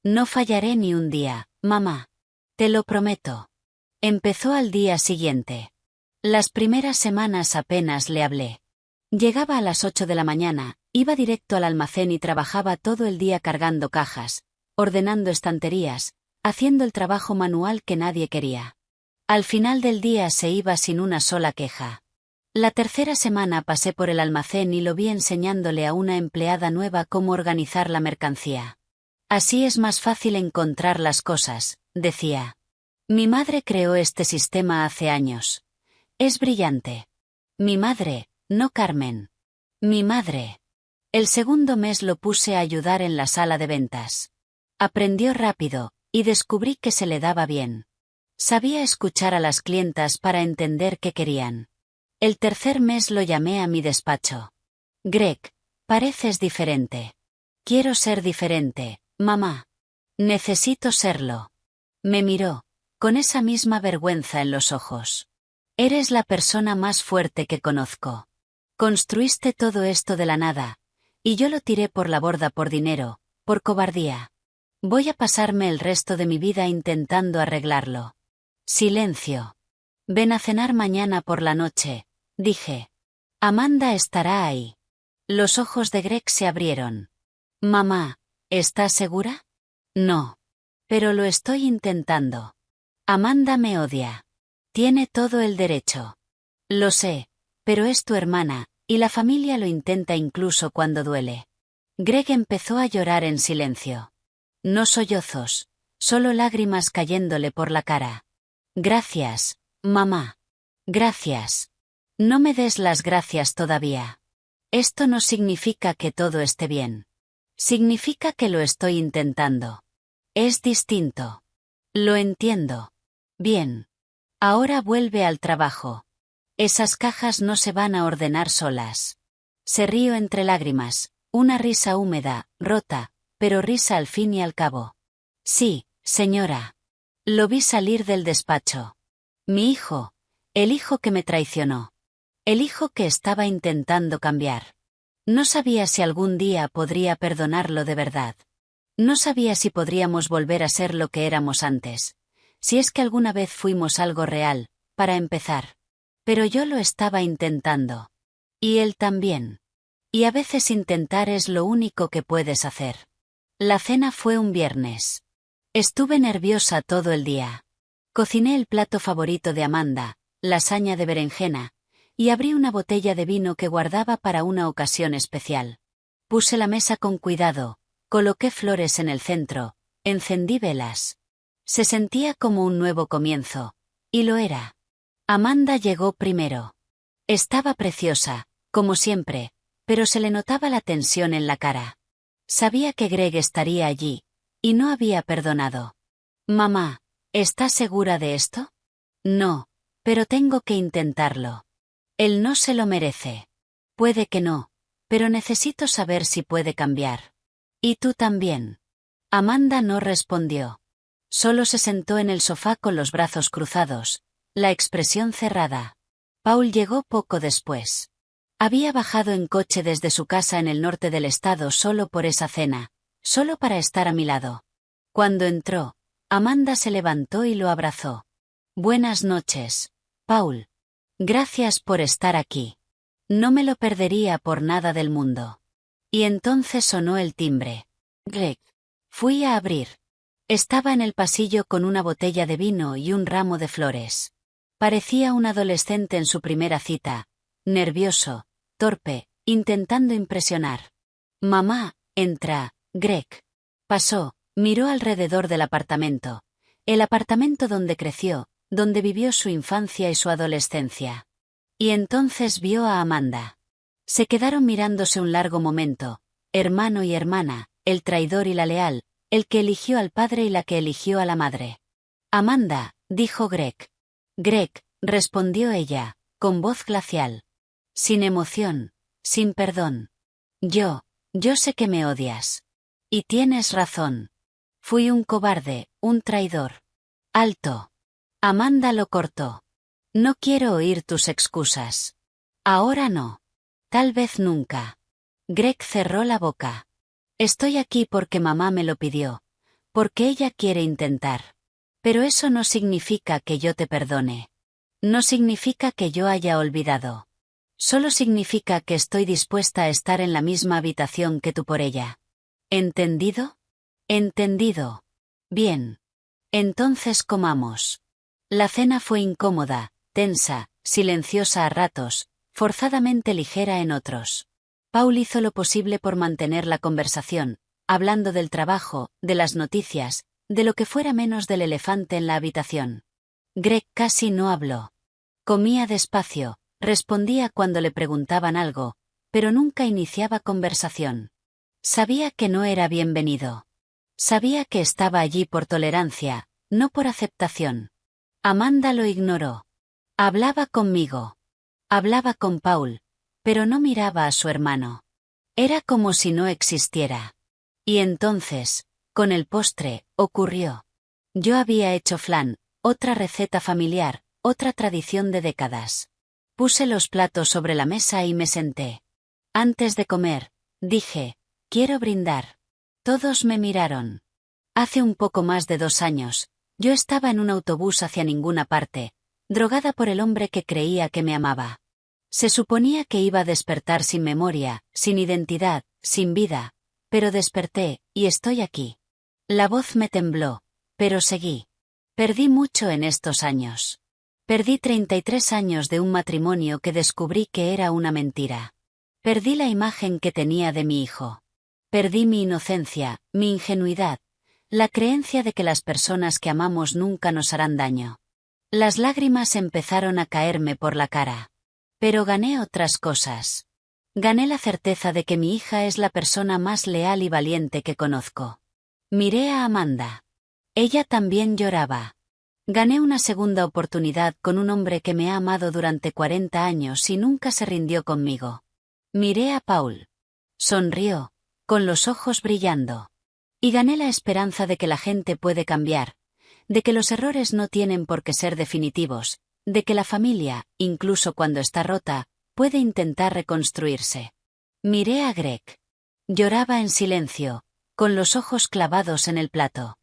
No fallaré ni un día, mamá. Te lo prometo. Empezó al día siguiente. Las primeras semanas apenas le hablé. Llegaba a las 8 de la mañana, iba directo al almacén y trabajaba todo el día cargando cajas, ordenando estanterías, haciendo el trabajo manual que nadie quería. Al final del día se iba sin una sola queja. La tercera semana pasé por el almacén y lo vi enseñándole a una empleada nueva cómo organizar la mercancía. Así es más fácil encontrar las cosas, decía. Mi madre creó este sistema hace años. Es brillante. Mi madre, no Carmen. Mi madre. El segundo mes lo puse a ayudar en la sala de ventas. Aprendió rápido, y descubrí que se le daba bien. Sabía escuchar a las clientas para entender qué querían. El tercer mes lo llamé a mi despacho. Greg, pareces diferente. Quiero ser diferente, mamá. Necesito serlo. Me miró, con esa misma vergüenza en los ojos. Eres la persona más fuerte que conozco. Construiste todo esto de la nada, y yo lo tiré por la borda por dinero, por cobardía. Voy a pasarme el resto de mi vida intentando arreglarlo. Silencio. Ven a cenar mañana por la noche, dije. Amanda estará ahí. Los ojos de Greg se abrieron. Mamá, ¿estás segura? No. Pero lo estoy intentando. Amanda me odia. Tiene todo el derecho. Lo sé, pero es tu hermana, y la familia lo intenta incluso cuando duele. Greg empezó a llorar en silencio. No sollozos, solo lágrimas cayéndole por la cara. Gracias, mamá. Gracias. No me des las gracias todavía. Esto no significa que todo esté bien. Significa que lo estoy intentando. Es distinto. Lo entiendo. Bien. Ahora vuelve al trabajo. Esas cajas no se van a ordenar solas. Se rió entre lágrimas, una risa húmeda, rota, pero risa al fin y al cabo. Sí, señora. Lo vi salir del despacho. Mi hijo, el hijo que me traicionó. El hijo que estaba intentando cambiar. No sabía si algún día podría perdonarlo de verdad. No sabía si podríamos volver a ser lo que éramos antes. Si es que alguna vez fuimos algo real, para empezar. Pero yo lo estaba intentando. Y él también. Y a veces intentar es lo único que puedes hacer. La cena fue un viernes. Estuve nerviosa todo el día. Cociné el plato favorito de Amanda, lasaña de berenjena, y abrí una botella de vino que guardaba para una ocasión especial. Puse la mesa con cuidado, coloqué flores en el centro, encendí velas. Se sentía como un nuevo comienzo, y lo era. Amanda llegó primero. Estaba preciosa, como siempre, pero se le notaba la tensión en la cara. Sabía que Greg estaría allí, y no había perdonado. Mamá, ¿estás segura de esto? No, pero tengo que intentarlo. Él no se lo merece. Puede que no, pero necesito saber si puede cambiar. Y tú también. Amanda no respondió. Solo se sentó en el sofá con los brazos cruzados, la expresión cerrada. Paul llegó poco después. Había bajado en coche desde su casa en el norte del estado solo por esa cena, solo para estar a mi lado. Cuando entró, Amanda se levantó y lo abrazó. Buenas noches, Paul. Gracias por estar aquí. No me lo perdería por nada del mundo. Y entonces sonó el timbre. Greg. Fui a abrir. Estaba en el pasillo con una botella de vino y un ramo de flores. Parecía un adolescente en su primera cita, nervioso, torpe, intentando impresionar. Mamá, entra, Greg. Pasó, miró alrededor del apartamento. El apartamento donde creció, donde vivió su infancia y su adolescencia. Y entonces vio a Amanda. Se quedaron mirándose un largo momento, hermano y hermana, el traidor y la leal, el que eligió al padre y la que eligió a la madre. Amanda, dijo Greg. Greg, respondió ella, con voz glacial. Sin emoción, sin perdón. Yo sé que me odias. Y tienes razón. Fui un cobarde, un traidor. Alto. Amanda lo cortó. No quiero oír tus excusas. Ahora no. Tal vez nunca. Greg cerró la boca. Estoy aquí porque mamá me lo pidió. Porque ella quiere intentar. Pero eso no significa que yo te perdone. No significa que yo haya olvidado. Solo significa que estoy dispuesta a estar en la misma habitación que tú por ella. ¿Entendido? Entendido. Bien. Entonces comamos. La cena fue incómoda, tensa, silenciosa a ratos, forzadamente ligera en otros. Paul hizo lo posible por mantener la conversación, hablando del trabajo, de las noticias, de lo que fuera menos del elefante en la habitación. Greg casi no habló. Comía despacio, respondía cuando le preguntaban algo, pero nunca iniciaba conversación. Sabía que no era bienvenido. Sabía que estaba allí por tolerancia, no por aceptación. Amanda lo ignoró. Hablaba conmigo. Hablaba con Paul, pero no miraba a su hermano. Era como si no existiera. Y entonces, con el postre, ocurrió. Yo había hecho flan, otra receta familiar, otra tradición de décadas. Puse los platos sobre la mesa y me senté. Antes de comer, dije, quiero brindar. Todos me miraron. Hace un poco más de 2 años, yo estaba en un autobús hacia ninguna parte, drogada por el hombre que creía que me amaba. Se suponía que iba a despertar sin memoria, sin identidad, sin vida, pero desperté, y estoy aquí. La voz me tembló, pero seguí. Perdí mucho en estos años. Perdí 33 años de un matrimonio que descubrí que era una mentira. Perdí la imagen que tenía de mi hijo. Perdí mi inocencia, mi ingenuidad, la creencia de que las personas que amamos nunca nos harán daño. Las lágrimas empezaron a caerme por la cara. Pero gané otras cosas. Gané la certeza de que mi hija es la persona más leal y valiente que conozco. Miré a Amanda. Ella también lloraba. Gané una segunda oportunidad con un hombre que me ha amado durante 40 años y nunca se rindió conmigo. Miré a Paul. Sonrió, con los ojos brillando. Y gané la esperanza de que la gente puede cambiar, de que los errores no tienen por qué ser definitivos, de que la familia, incluso cuando está rota, puede intentar reconstruirse. Miré a Greg. Lloraba en silencio, con los ojos clavados en el plato.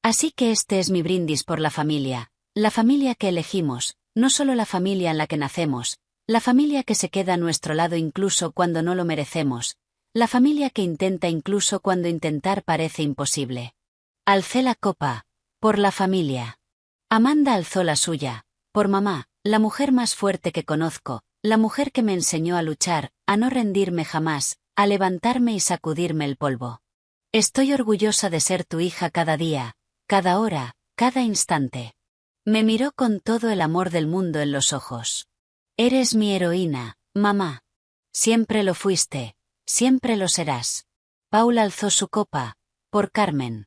Así que este es mi brindis por la familia que elegimos, no solo la familia en la que nacemos, la familia que se queda a nuestro lado incluso cuando no lo merecemos, la familia que intenta incluso cuando intentar parece imposible. Alcé la copa, por la familia. Amanda alzó la suya, por mamá, la mujer más fuerte que conozco, la mujer que me enseñó a luchar, a no rendirme jamás, a levantarme y sacudirme el polvo. Estoy orgullosa de ser tu hija cada día, cada hora, cada instante. Me miró con todo el amor del mundo en los ojos. Eres mi heroína, mamá. Siempre lo fuiste, siempre lo serás. Paul alzó su copa, por Carmen.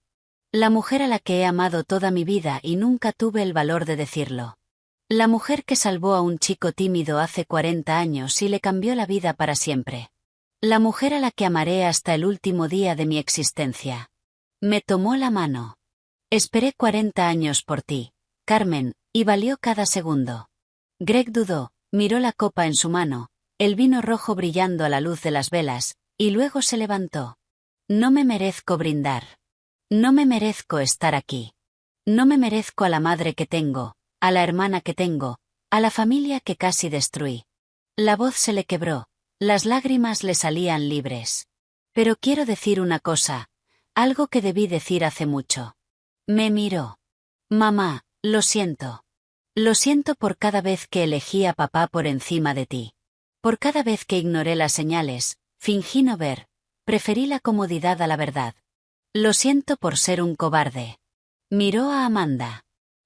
La mujer a la que he amado toda mi vida y nunca tuve el valor de decirlo. La mujer que salvó a un chico tímido hace 40 años y le cambió la vida para siempre. La mujer a la que amaré hasta el último día de mi existencia. Me tomó la mano. Esperé 40 años por ti, Carmen, y valió cada segundo. Greg dudó, miró la copa en su mano, el vino rojo brillando a la luz de las velas, y luego se levantó. No me merezco brindar. No me merezco estar aquí. No me merezco a la madre que tengo, a la hermana que tengo, a la familia que casi destruí. La voz se le quebró, las lágrimas le salían libres. Pero quiero decir una cosa, algo que debí decir hace mucho. Me miró. Mamá, lo siento. Lo siento por cada vez que elegí a papá por encima de ti. Por cada vez que ignoré las señales, fingí no ver, preferí la comodidad a la verdad. Lo siento por ser un cobarde. Miró a Amanda.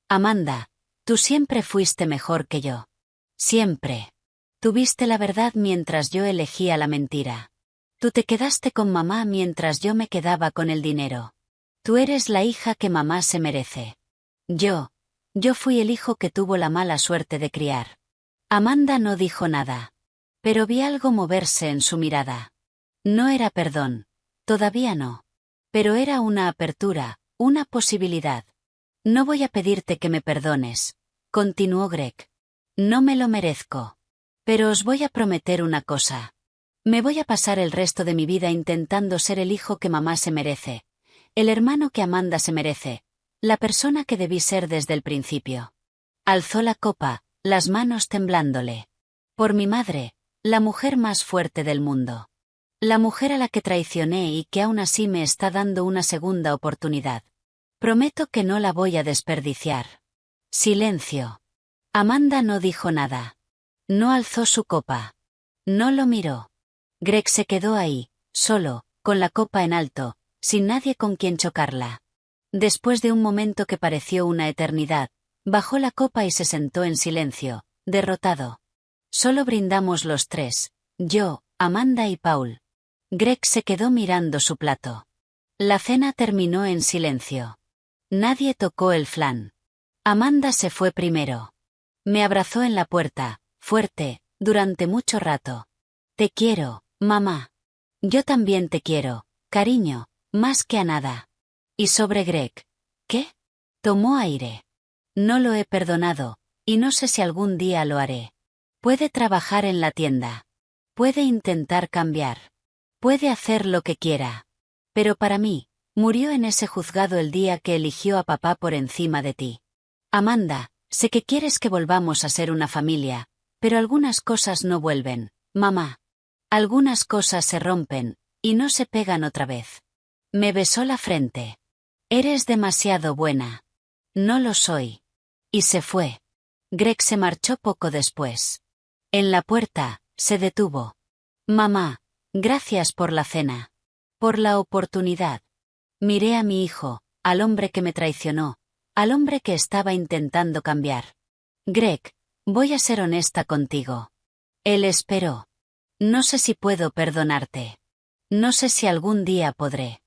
Amanda, tú siempre fuiste mejor que yo. Siempre. Tuviste la verdad mientras yo elegía la mentira. Tú te quedaste con mamá mientras yo me quedaba con el dinero. Tú eres la hija que mamá se merece. Yo fui el hijo que tuvo la mala suerte de criar. Amanda no dijo nada. Pero vi algo moverse en su mirada. No era perdón. Todavía no. Pero era una apertura, una posibilidad. No voy a pedirte que me perdones, continuó Greg. No me lo merezco. Pero os voy a prometer una cosa. Me voy a pasar el resto de mi vida intentando ser el hijo que mamá se merece. El hermano que Amanda se merece, la persona que debí ser desde el principio. Alzó la copa, las manos temblándole. Por mi madre, la mujer más fuerte del mundo. La mujer a la que traicioné y que aún así me está dando una segunda oportunidad. Prometo que no la voy a desperdiciar. Silencio. Amanda no dijo nada. No alzó su copa. No lo miró. Greg se quedó ahí, solo, con la copa en alto, sin nadie con quien chocarla. Después de un momento que pareció una eternidad, bajó la copa y se sentó en silencio, derrotado. Solo brindamos los tres, yo, Amanda y Paul. Greg se quedó mirando su plato. La cena terminó en silencio. Nadie tocó el flan. Amanda se fue primero. Me abrazó en la puerta, fuerte, durante mucho rato. Te quiero, mamá. Yo también te quiero, cariño. Más que a nada. Y sobre Greg. ¿Qué? Tomó aire. No lo he perdonado, y no sé si algún día lo haré. Puede trabajar en la tienda. Puede intentar cambiar. Puede hacer lo que quiera. Pero para mí, murió en ese juzgado el día que eligió a papá por encima de ti. Amanda, Sé que quieres que volvamos a ser una familia, pero algunas cosas no vuelven, mamá. Algunas cosas se rompen, y no se pegan otra vez. Me besó la frente. Eres demasiado buena. No lo soy. Y se fue. Greg se marchó poco después. En la puerta, se detuvo. Mamá, gracias por la cena. Por la oportunidad. Miré a mi hijo, al hombre que me traicionó, al hombre que estaba intentando cambiar. Greg, voy a ser honesta contigo. Él esperó. No sé si puedo perdonarte. No sé si algún día podré.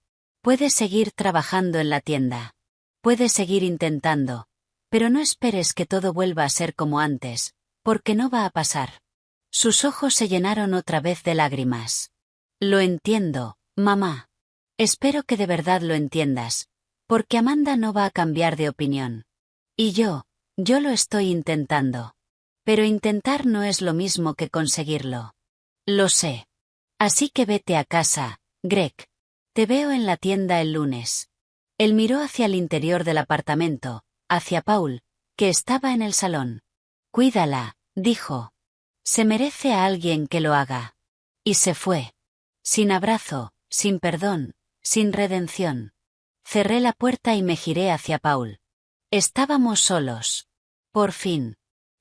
Puedes seguir trabajando en la tienda. Puedes seguir intentando. Pero no esperes que todo vuelva a ser como antes, porque no va a pasar. Sus ojos se llenaron otra vez de lágrimas. Lo entiendo, mamá. Espero que de verdad lo entiendas, porque Amanda no va a cambiar de opinión. Y yo lo estoy intentando. Pero intentar no es lo mismo que conseguirlo. Lo sé. Así que vete a casa, Greg. Te veo en la tienda el lunes. Él miró hacia el interior del apartamento, hacia Paul, que estaba en el salón. Cuídala, dijo. Se merece a alguien que lo haga. Y se fue. Sin abrazo, sin perdón, sin redención. Cerré la puerta y me giré hacia Paul. Estábamos solos. Por fin.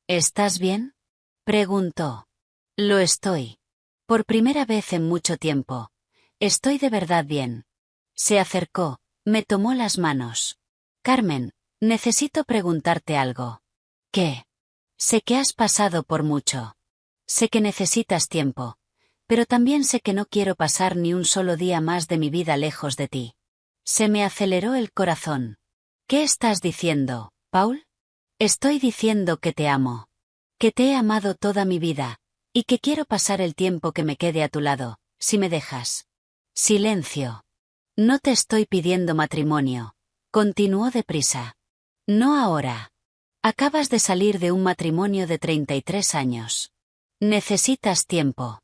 ¿Estás bien? Preguntó. Lo estoy. Por primera vez en mucho tiempo. Estoy de verdad bien. Se acercó, me tomó las manos. Carmen, necesito preguntarte algo. ¿Qué? Sé que has pasado por mucho. Sé que necesitas tiempo. Pero también sé que no quiero pasar ni un solo día más de mi vida lejos de ti. Se me aceleró el corazón. ¿Qué estás diciendo, Paul? Estoy diciendo que te amo. Que te he amado toda mi vida, y que quiero pasar el tiempo que me quede a tu lado, si me dejas. Silencio. No te estoy pidiendo matrimonio. Continuó deprisa. No ahora. Acabas de salir de un matrimonio de 33 años. Necesitas tiempo.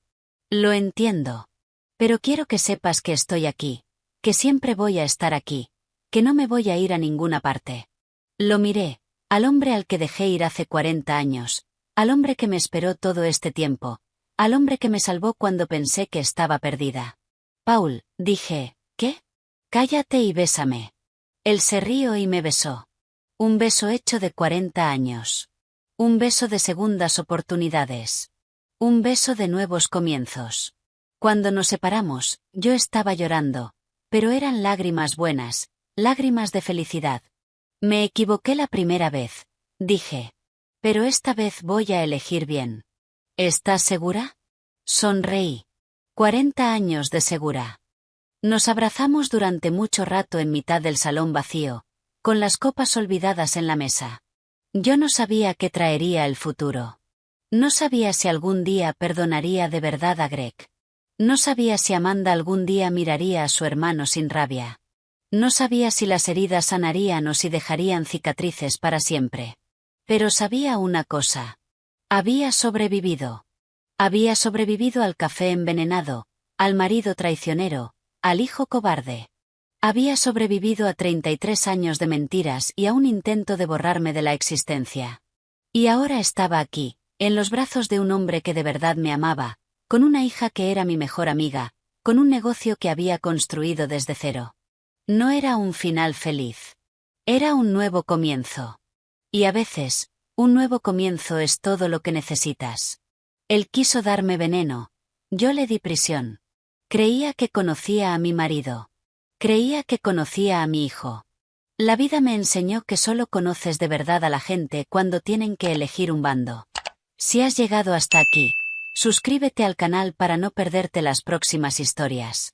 Lo entiendo. Pero quiero que sepas que estoy aquí, que siempre voy a estar aquí, que no me voy a ir a ninguna parte. Lo miré, al hombre al que dejé ir hace 40 años, al hombre que me esperó todo este tiempo, al hombre que me salvó cuando pensé que estaba perdida. Paul, dije, ¿qué? Cállate y bésame. Él se rió y me besó. Un beso hecho de 40 años. Un beso de segundas oportunidades. Un beso de nuevos comienzos. Cuando nos separamos, yo estaba llorando, pero eran lágrimas buenas, lágrimas de felicidad. Me equivoqué la primera vez, dije. Pero esta vez voy a elegir bien. ¿Estás segura? Sonreí. 40 años de segura. Nos abrazamos durante mucho rato en mitad del salón vacío, con las copas olvidadas en la mesa. Yo no sabía qué traería el futuro. No sabía si algún día perdonaría de verdad a Greg. No sabía si Amanda algún día miraría a su hermano sin rabia. No sabía si las heridas sanarían o si dejarían cicatrices para siempre. Pero sabía una cosa. Había sobrevivido. Había sobrevivido al café envenenado, al marido traicionero, al hijo cobarde. Había sobrevivido a 33 años de mentiras y a un intento de borrarme de la existencia. Y ahora estaba aquí, en los brazos de un hombre que de verdad me amaba, con una hija que era mi mejor amiga, con un negocio que había construido desde cero. No era un final feliz. Era un nuevo comienzo. Y a veces, un nuevo comienzo es todo lo que necesitas. Él quiso darme veneno. Yo le di prisión. Creía que conocía a mi marido. Creía que conocía a mi hijo. La vida me enseñó que solo conoces de verdad a la gente cuando tienen que elegir un bando. Si has llegado hasta aquí, suscríbete al canal para no perderte las próximas historias.